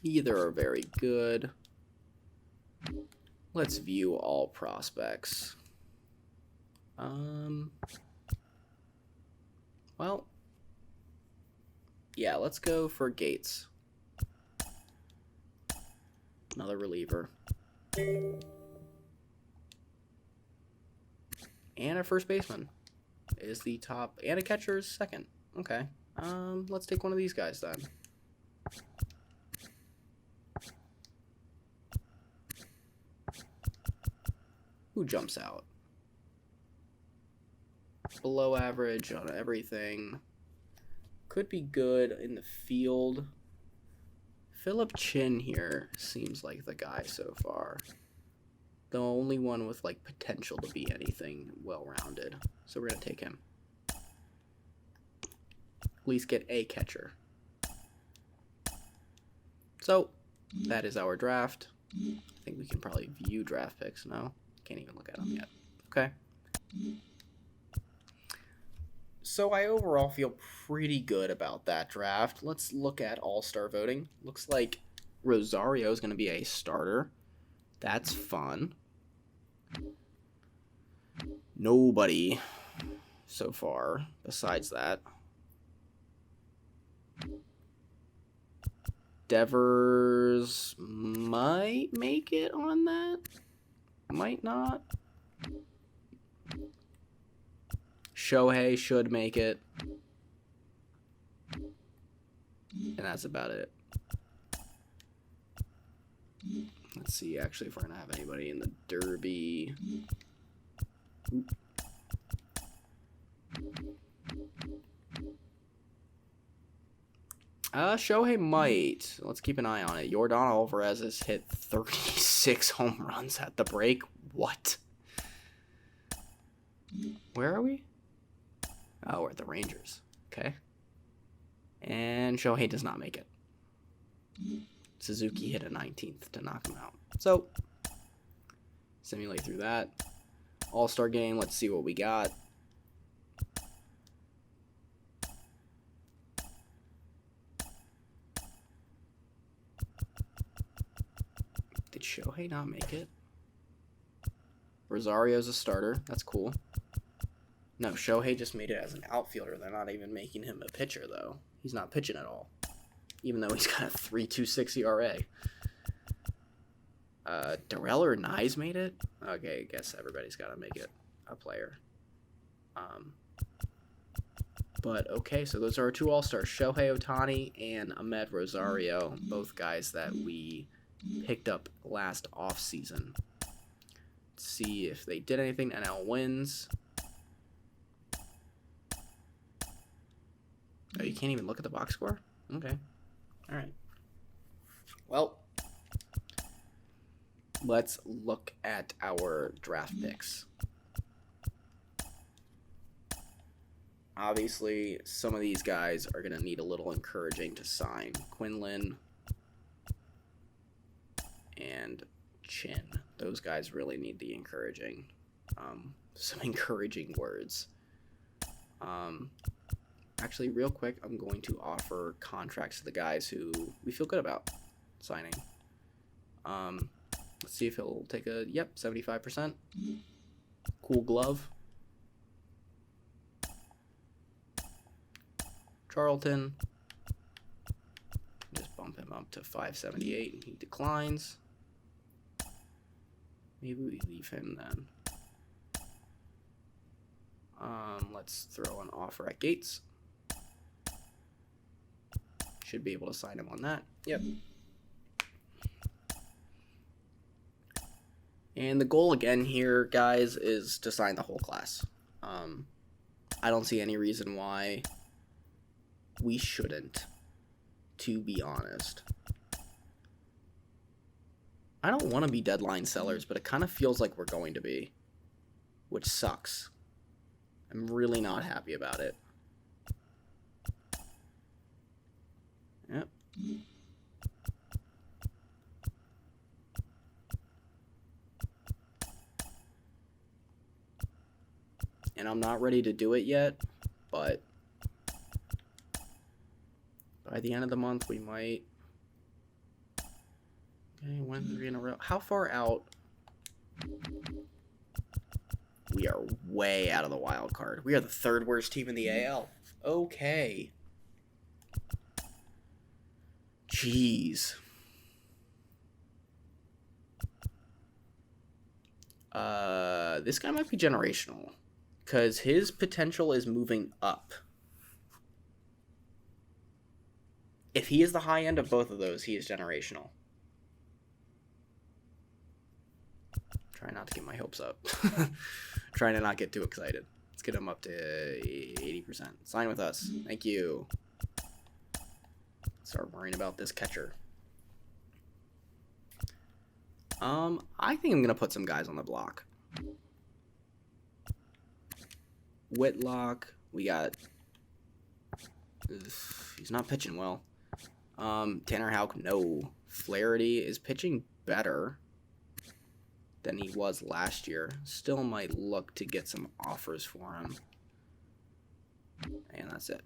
Either are very good. Let's view all prospects. Well, yeah, let's go for Gates. Another reliever. And a first baseman is the top, and a catcher is second. Okay. Let's take one of these guys then. Who jumps out? Below average on everything. Could be good in the field. Philip Chin here seems like the guy so far. The only one with like potential to be anything well-rounded. So we're going to take him. At least get a catcher. So that is our draft. I think we can probably view draft picks. No? Can't even look at them yet. Okay. So I overall feel pretty good about that draft. Let's look at all-star voting. Looks like Rosario is going to be a starter. That's fun. Nobody so far besides that. Devers might make it on that. Might not. Shohei should make it. And that's about it. Let's see actually if we're going to have anybody in the Derby. Shohei might. Let's keep an eye on it. Yordan Alvarez has hit 36 home runs at the break. What? Where are we? Oh, we're at the Rangers. Okay. And Shohei does not make it. Suzuki hit a 19th to knock him out. So, simulate through that. All-star game. Let's see what we got. Did Shohei not make it? Rosario's a starter. That's cool. No, Shohei just made it as an outfielder. They're not even making him a pitcher, though. He's not pitching at all, even though he's got a 3.26 ERA. Darrell or Nyes made it? Okay, I guess everybody's got to make it a player. But, okay, so those are our 2 All-Stars, Shohei Ohtani and Ahmed Rosario, both guys that we picked up last offseason. Let's see if they did anything. NL wins. Oh, you can't even look at the box score? Okay. All right. Well, let's look at our draft picks. Obviously, some of these guys are going to need a little encouraging to sign. Quinlan and Chin. Those guys really need the encouraging. Some encouraging words. Actually, real quick, I'm going to offer contracts to the guys who we feel good about signing. Let's see if he'll take a, 75%. Cool glove. Charlton. Just bump him up to 578 and he declines. Maybe we leave him then. Let's throw an offer at Gates. Should be able to sign him on that. Yep. And the goal again here, guys, is to sign the whole class. I don't see any reason why we shouldn't, to be honest. I don't want to be deadline sellers, but it kind of feels like we're going to be, which sucks. I'm really not happy about it. Yep. And I'm not ready to do it yet, but by the end of the month we might. Okay, 1 3 in a row. How far out? We are way out of the wild card. We are the 3rd worst team in the AL. Okay. Jeez. This guy might be generational, because his potential is moving up. If he is the high end of both of those, he is generational. Try not to get my hopes up. Trying to not get too excited. Let's get him up to 80%. Sign with us. Thank you. Start worrying about this catcher. I think I'm going to put some guys on the block. Whitlock. We got... He's not pitching well. Tanner Houck, no. Flaherty is pitching better than he was last year. Still might look to get some offers for him. And that's it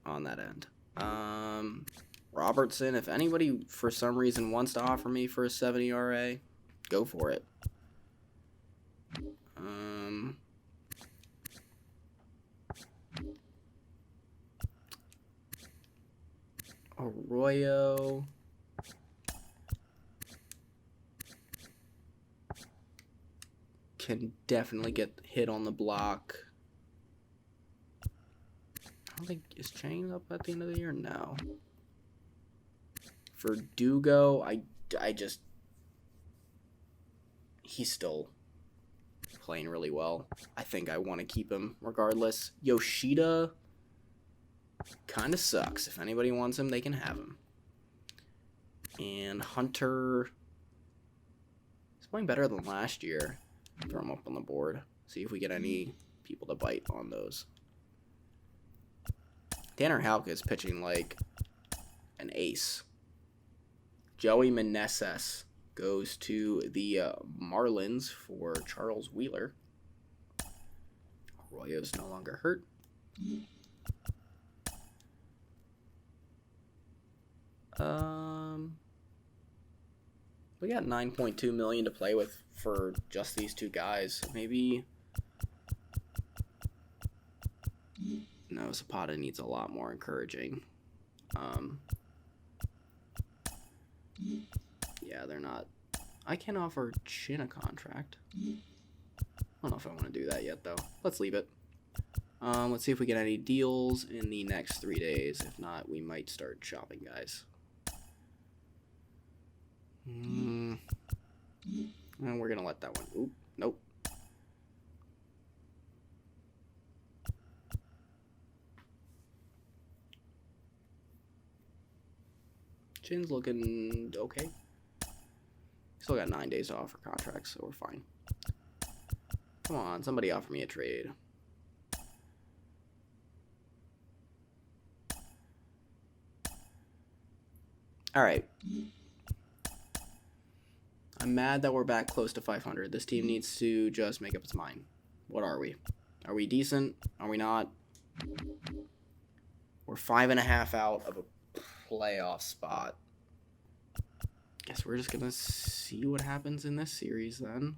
on that end. Robertson, if anybody for some reason wants to offer me for a 7 ERA, go for it. Arroyo. Can definitely get hit on the block. I don't think, is Chang up at the end of the year? No. Verdugo, I just, he's still playing really well. I think I want to keep him regardless. Yoshida kind of sucks. If anybody wants him, they can have him. And Hunter is playing better than last year. Throw him up on the board. See if we get any people to bite on those. Tanner Houck is pitching like an ace. Joey Meneses goes to the Marlins for Charles Wheeler. Arroyo's no longer hurt. We got $9.2 million to play with for just these two guys. Maybe... No, Zapata needs a lot more encouraging. Yeah, they're not... I can offer Chin a contract. I don't know if I want to do that yet, though. Let's leave it. Let's see if we get any deals in the next 3 days. If not, we might start shopping, guys. And we're going to let that one... Oop, nope. Chin's looking okay. Still got 9 days to offer contracts, so we're fine. Come on, somebody offer me a trade. Alright. I'm mad that we're back close to 500. This team needs to just make up its mind. What are we? Are we decent? Are we not? We're 5.5 out of a playoff spot. Guess we're just gonna see what happens in this series then.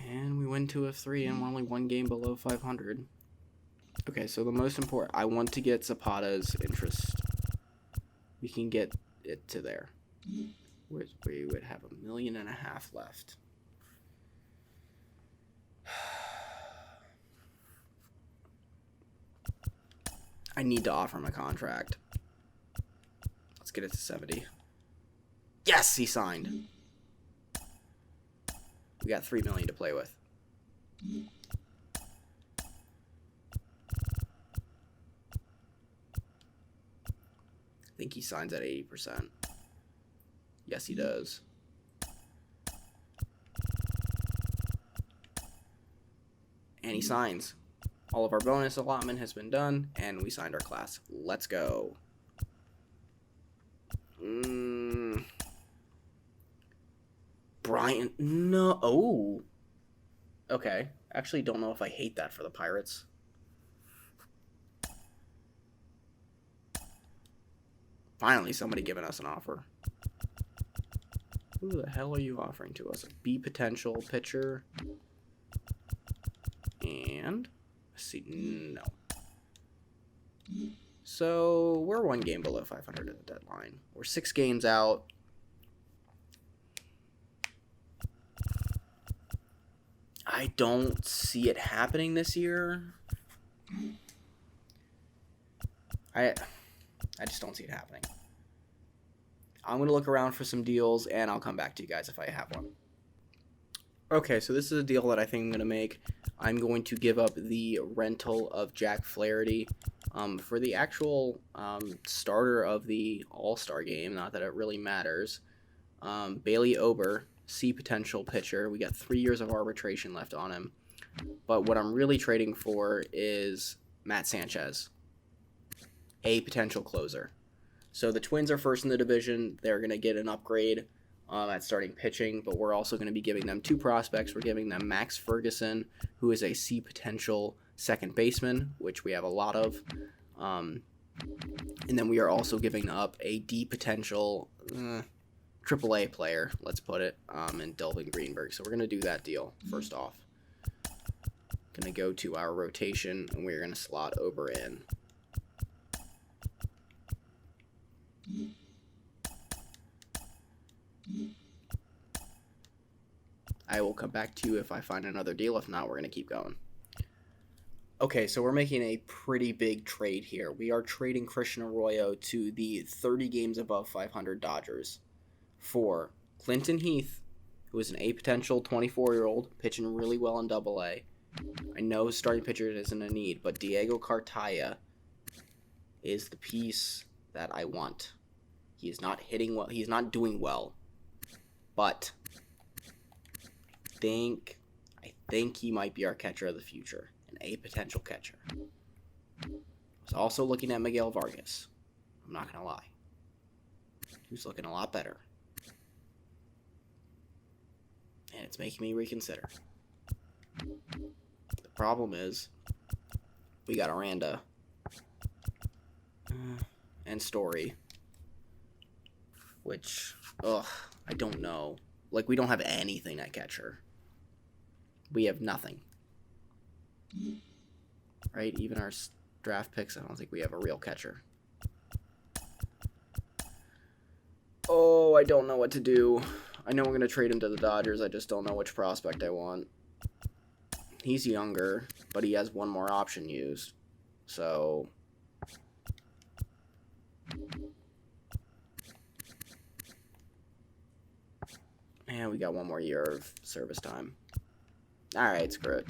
And we win 2 of 3 and we're only 1 game below 500. Okay, so the most important, I want to get Zapata's interest. We can get it to there. We would have $1.5 million left. I need to offer him a contract. Let's get it to 70. Yes, he signed. We got $3 million to play with. I think he signs at 80%. Yes, he does. And he signs. All of our bonus allotment has been done, and we signed our class. Let's go. Brian, no. Oh. Okay. Actually, don't know if I hate that for the Pirates. Finally, somebody giving us an offer. Who the hell are you offering to us? A B potential pitcher. And, let's see, no. So, we're 1 game below 500 at the deadline. We're 6 games out. I don't see it happening this year. I just don't see it happening. I'm going to look around for some deals, and I'll come back to you guys if I have one. Okay, so this is a deal that I think I'm going to make. I'm going to give up the rental of Jack Flaherty for the actual starter of the All-Star game. Not that it really matters. Bailey Ober, C potential pitcher. We got 3 years of arbitration left on him. But what I'm really trading for is Matt Sanchez, a potential closer. So the Twins are first in the division. They're going to get an upgrade at starting pitching, but we're also going to be giving them 2 prospects. We're giving them Max Ferguson, who is a C potential second baseman, which we have a lot of. And then we are also giving up a D potential AAA player, let's put it, in Delvin Greenberg. So we're going to do that deal first off. Going to go to our rotation, and we're going to slot Ober in. I will come back to you if I find another deal. If not, we're going to keep going. Okay, so we're making a pretty big trade here. We are trading Christian Arroyo to the 30 games above 500 Dodgers for Clinton Heath, who is an A potential 24-year-old, pitching really well in Double-A. I know starting pitcher isn't a need, but Diego Cartaya is the piece that I want. He is not hitting well. He's not doing well, but I think he might be our catcher of the future, an A potential catcher. I was also looking at Miguel Vargas. I'm not gonna lie, he's looking a lot better, and it's making me reconsider. The problem is we got Aranda and Story. which, I don't know. Like, we don't have anything at catcher. We have nothing. Right? Even our draft picks, I don't think we have a real catcher. Oh, I don't know what to do. I know we're going to trade him to the Dodgers. I just don't know which prospect I want. He's younger, but he has one more option used. So... and we got one more year of service time. Alright, screw it.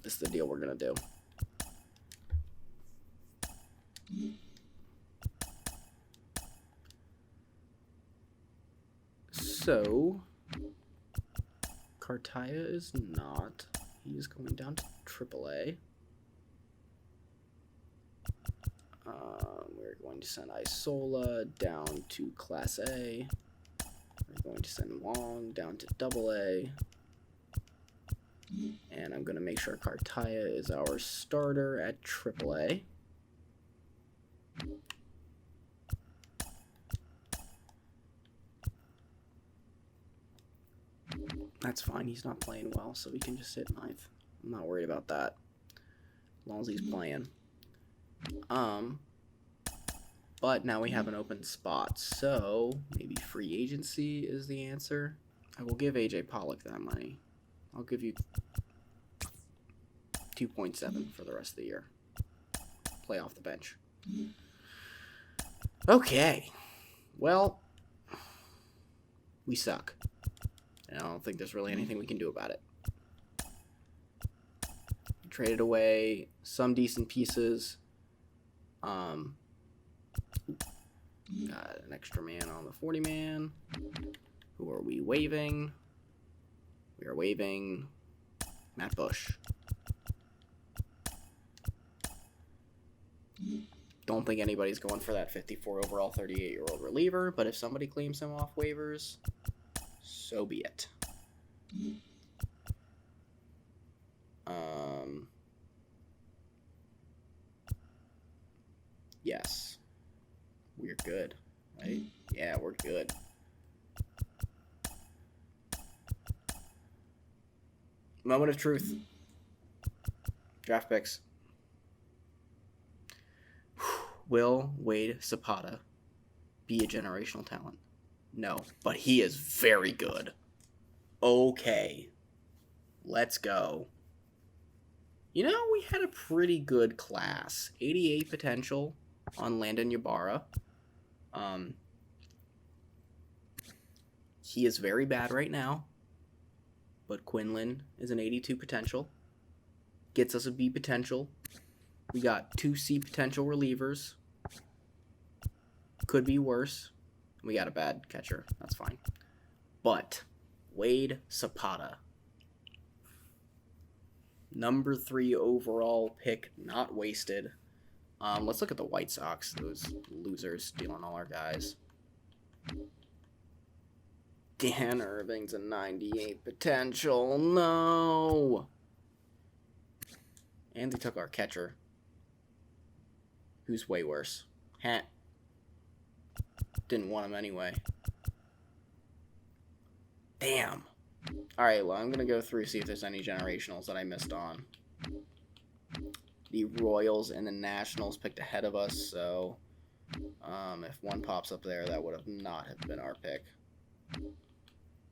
This is the deal we're going to do. So, Cartaya is not. He's going down to AAA. We're going to send Isola down to Class A. We're going to send Wong down to AA. And I'm going to make sure Cartaya is our starter at AAA. That's fine. He's not playing well, so we can just hit ninth. I'm not worried about that. As long as he's playing. But now we have an open spot, so maybe free agency is the answer. I will give AJ Pollock that money. I'll give you 2.7 for the rest of the year. Play off the bench. Okay. Well, we suck. And I don't think there's really anything we can do about it. Traded away some decent pieces. Got an extra man on the 40-man. Who are we waiving? We are waiving Matt Bush. Don't think anybody's going for that 54 overall 38-year-old reliever, but if somebody claims him off waivers, so be it. Yes. We're good, right? Yeah, we're good. Moment of truth. Draft picks. Will Wade Zapata be a generational talent? No, but he is very good. Okay. Let's go. You know, we had a pretty good class. 88 potential on Landon Ybarra. He is very bad right now, but Quinlan is an 82 potential. Gets us a B potential. We got 2 C potential relievers. Could be worse. We got a bad catcher. That's fine. But Wade Zapata, number 3 overall pick, not wasted. Let's look at the White Sox. Those losers stealing all our guys. Dan Irving's a 98 potential. No. And they took our catcher, who's way worse. Didn't want him anyway. Damn. Alright, well, I'm going to go through, see if there's any generationals that I missed on. The Royals and the Nationals picked ahead of us, so if one pops up there, that would have not have been our pick.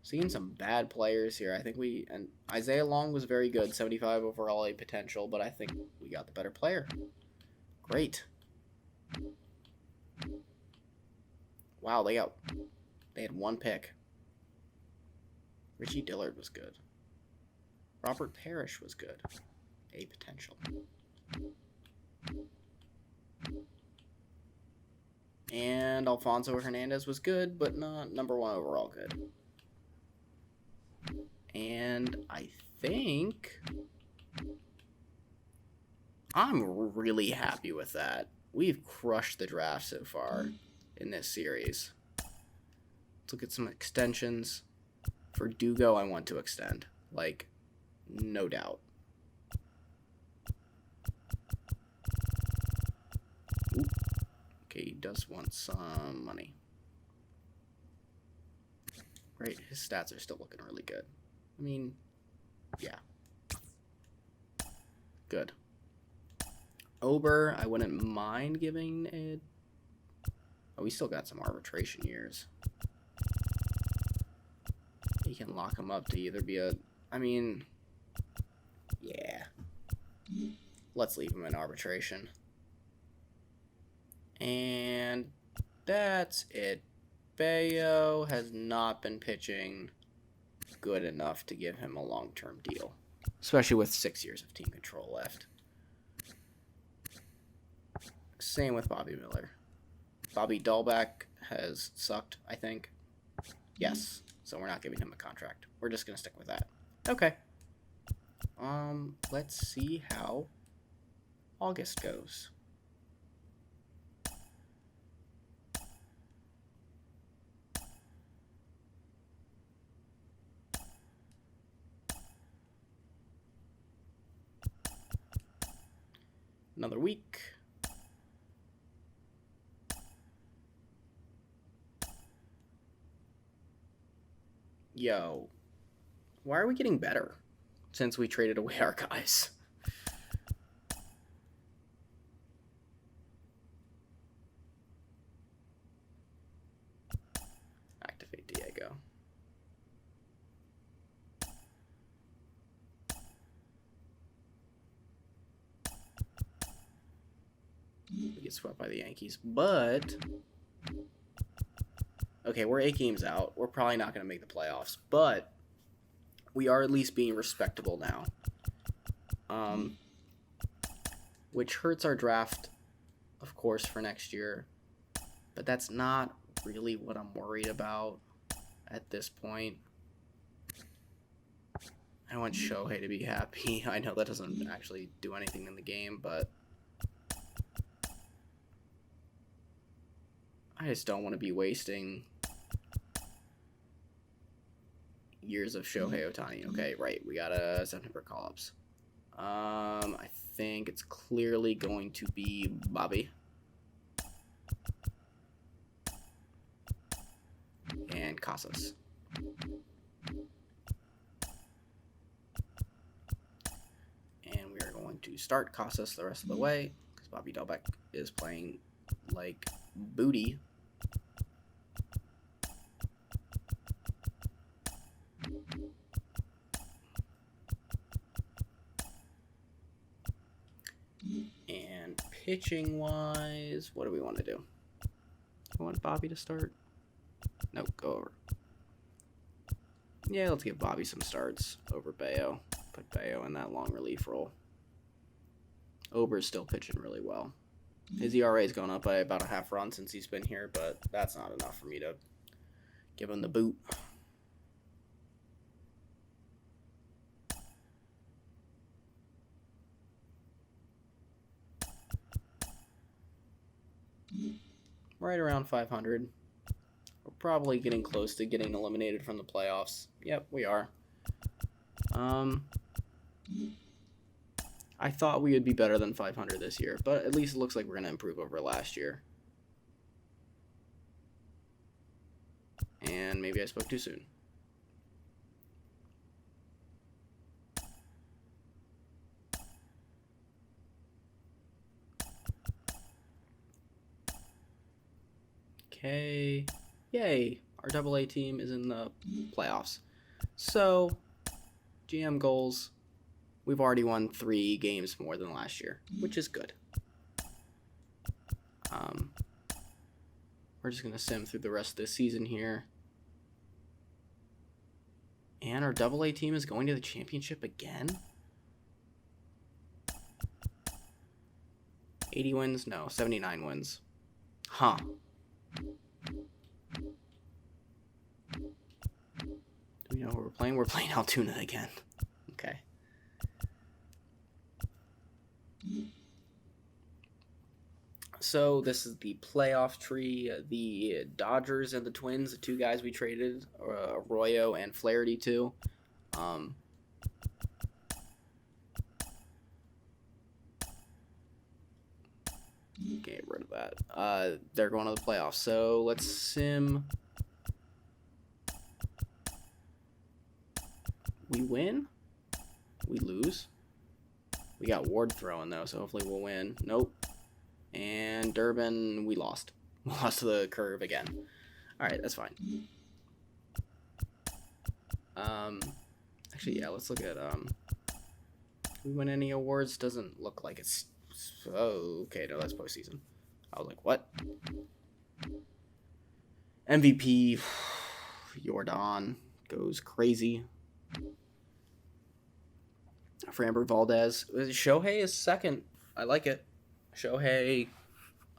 Seeing some bad players here. I think and Isaiah Long was very good, 75 overall A potential, but I think we got the better player. Great. Wow, they had 1 pick. Richie Dillard was good. Robert Parrish was good. A potential. And Alfonso Hernandez was good, but not number 1 overall good. And I think I'm really happy with that. We've crushed the draft so far in this series. Let's look at some extensions. For Dugo, I want to extend. Like, no doubt. Ooh, does want some money. Right, his stats are still looking really good. I mean, yeah. Good. Ober, I wouldn't mind giving it. Oh, we still got some arbitration years. You can lock him up to either be a... I mean, yeah. Let's leave him in arbitration. And that's it. Bayo has not been pitching good enough to give him a long-term deal, especially with 6 years of team control left. Same with Bobby Miller. Bobby Dahlbeck has sucked, I think. Yes, so we're not giving him a contract. We're just going to stick with that. Okay. Let's see how August goes. Another week. Yo, why are we getting better since we traded away our guys? Activate Diego. We get swept by the Yankees, but okay, we're 8 games out. We're probably not going to make the playoffs, but we are at least being respectable now. Which hurts our draft, of course, for next year. But that's not really what I'm worried about at this point. I want Shohei to be happy. I know that doesn't actually do anything in the game, but I just don't want to be wasting years of Shohei Ohtani. Okay, right. We got a September call-ups. I think it's clearly going to be Bobby. And Casas. And we are going to start Casas the rest of the way, because Bobby Dahlbeck is playing like booty. And pitching wise, what do we want to do? We want Bobby to start? Nope, go over. Yeah, let's give Bobby some starts over Bayo. Put Bayo in that long relief role. Ober's still pitching really well. His ERA is going up by about a half run since he's been here, but that's not enough for me to give him the boot. Right around 500. We're probably getting close to getting eliminated from the playoffs. Yep, we are. I thought we would be better than 500 this year, but at least it looks like we're going to improve over last year. And maybe I spoke too soon. Okay. Yay. Our AA team is in the playoffs. So, GM goals. We've already won 3 games more than last year, which is good. We're just going to sim through the rest of this season here. And our AA team is going to the championship again? 80 wins? No, 79 wins. Huh. Do we know who we're playing? We're playing Altoona again. Okay. So this is the playoff tree. The Dodgers and the Twins, the 2 guys we traded, Arroyo and Flaherty to. Get rid of that. They're going to the playoffs. So let's sim. We win. We lose. We got Ward throwing though, so hopefully we'll win. Nope. And Durbin, we lost. We lost to the curve again. All right, that's fine. Actually, yeah. Let's look at we win any awards? Doesn't look like it's. Oh, okay. No, that's postseason. I was like, what? MVP. Jordan goes crazy. Framber Valdez. Shohei is second. I like it. Shohei,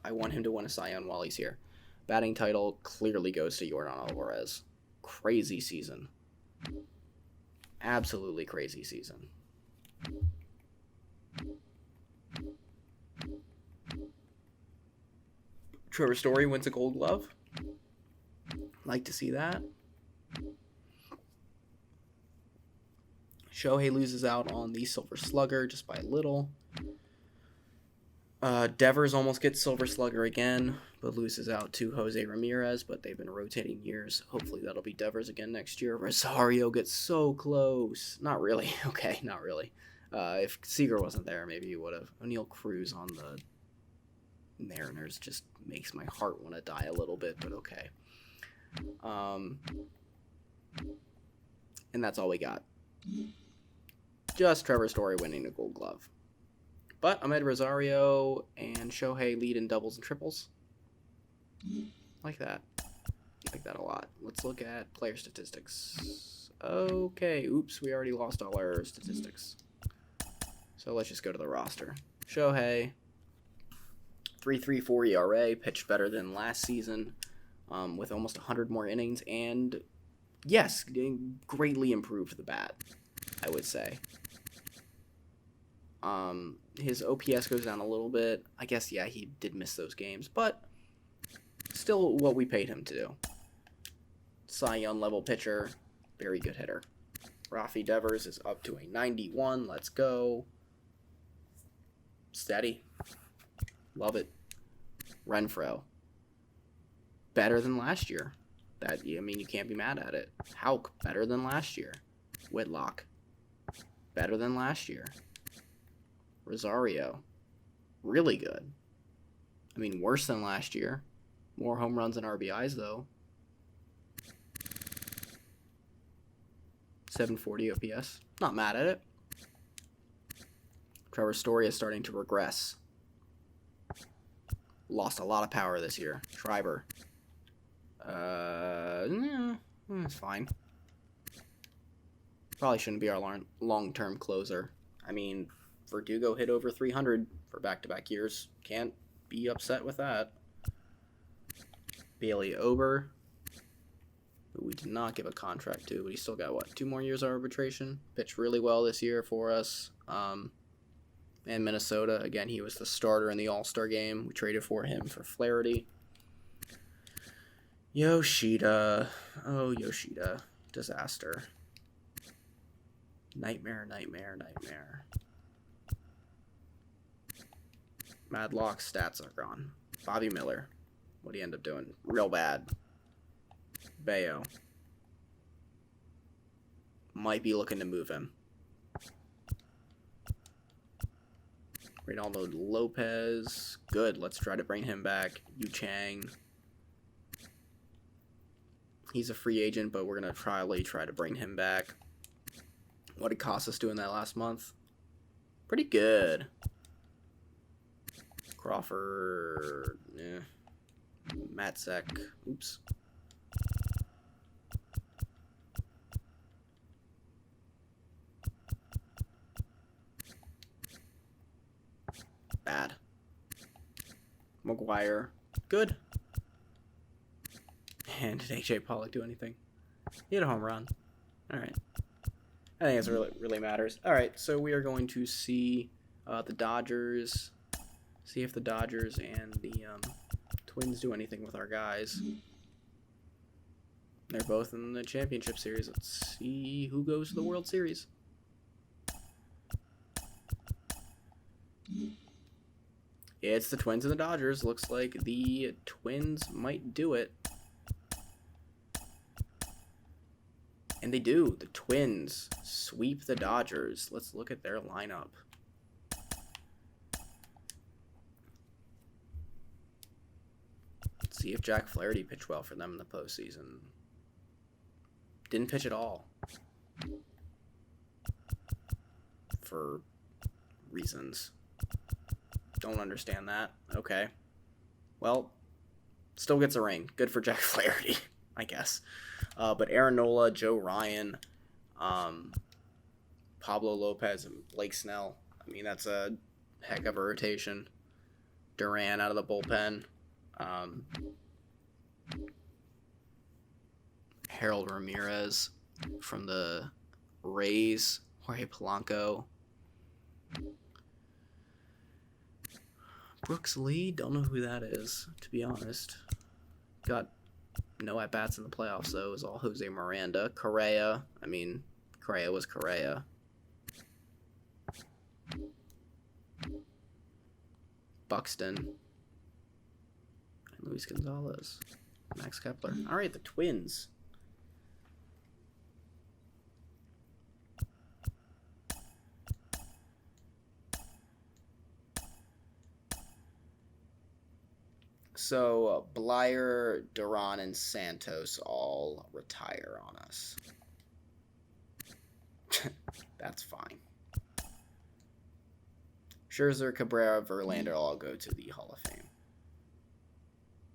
I want him to win a Cy Young while he's here. Batting title clearly goes to Jordan Alvarez. Crazy season. Absolutely crazy season. Trevor Story wins a Gold Glove. Like to see that. Shohei loses out on the Silver Slugger just by a little. Devers almost gets Silver Slugger again, but loses out to Jose Ramirez, but they've been rotating years. Hopefully that'll be Devers again next year. Rosario gets so close. Not really. Okay, not really. If Seager wasn't there, maybe he would have. O'Neal Cruz on the Mariners just makes my heart want to die a little bit, but okay. And that's all we got. Just Trevor Story winning a Gold Glove. But Ahmed Rosario and Shohei lead in doubles and triples. Like that. Like that a lot. Let's look at player statistics. Okay. Oops, we already lost all our statistics. So let's just go to the roster. Shohei, 3.34 ERA, pitched better than last season, with almost 100 more innings, and yes, greatly improved the bat, I would say. His OPS goes down a little bit. I guess, yeah, he did miss those games, but still what we paid him to do. Cy Young level pitcher, very good hitter. Rafi Devers is up to a 91. Let's go. Steady. Love it. Renfroe. Better than last year. You can't be mad at it. Houck, better than last year. Whitlock, better than last year. Rosario, really good. Worse than last year. More home runs and RBIs, though. 740 OPS. Not mad at it. Trevor Story is starting to regress. Lost a lot of power this year. Schreiber. It's fine. Probably shouldn't be our long-term closer. Verdugo hit over 300 for back-to-back years. Can't be upset with that. Bailey Ober, who we did not give a contract to, but he still got, 2 more years of arbitration? Pitched really well this year for us. And Minnesota, again, he was the starter in the All-Star game. We traded for him for Flaherty. Yoshida. Oh, Yoshida. Disaster. Nightmare. Madlock's stats are gone. Bobby Miller. What do you end up doing? Real bad. Bayo. Might be looking to move him. Reynaldo Lopez. Good. Let's try to bring him back. Yu Chang. He's a free agent, but we're going to try to bring him back. What did Casas do in that last month? Pretty good. Crawford. Yeah. Matzek. Oops. Bad. McGuire. Good. And did AJ Pollock do anything? He had a home run. Alright. I think it really matters. Alright, so we are going to see the Dodgers. See if the Dodgers and the Twins do anything with our guys. They're both in the championship series. Let's see who goes to the World Series. It's the Twins and the Dodgers. Looks like the Twins might do it. And they do. The Twins sweep the Dodgers. Let's look at their lineup. Let's see if Jack Flaherty pitched well for them in the postseason. Didn't pitch at all. For reasons. Don't understand that. Okay. Well, still gets a ring. Good for Jack Flaherty, I guess. But Aaron Nola, Joe Ryan, Pablo Lopez, and Blake Snell. I mean, that's a heck of a rotation. Duran out of the bullpen. Harold Ramirez from the Rays. Jorge Polanco. Brooks Lee, don't know who that is, to be honest. Got no at-bats in the playoffs, though. It was all Jose Miranda. Correa, I mean, Correa was Correa. Buxton. And Luis Gonzalez. Max Kepler. All right, the Twins. So, Blyer, Duran, and Santos all retire on us. That's fine. Scherzer, Cabrera, Verlander all go to the Hall of Fame.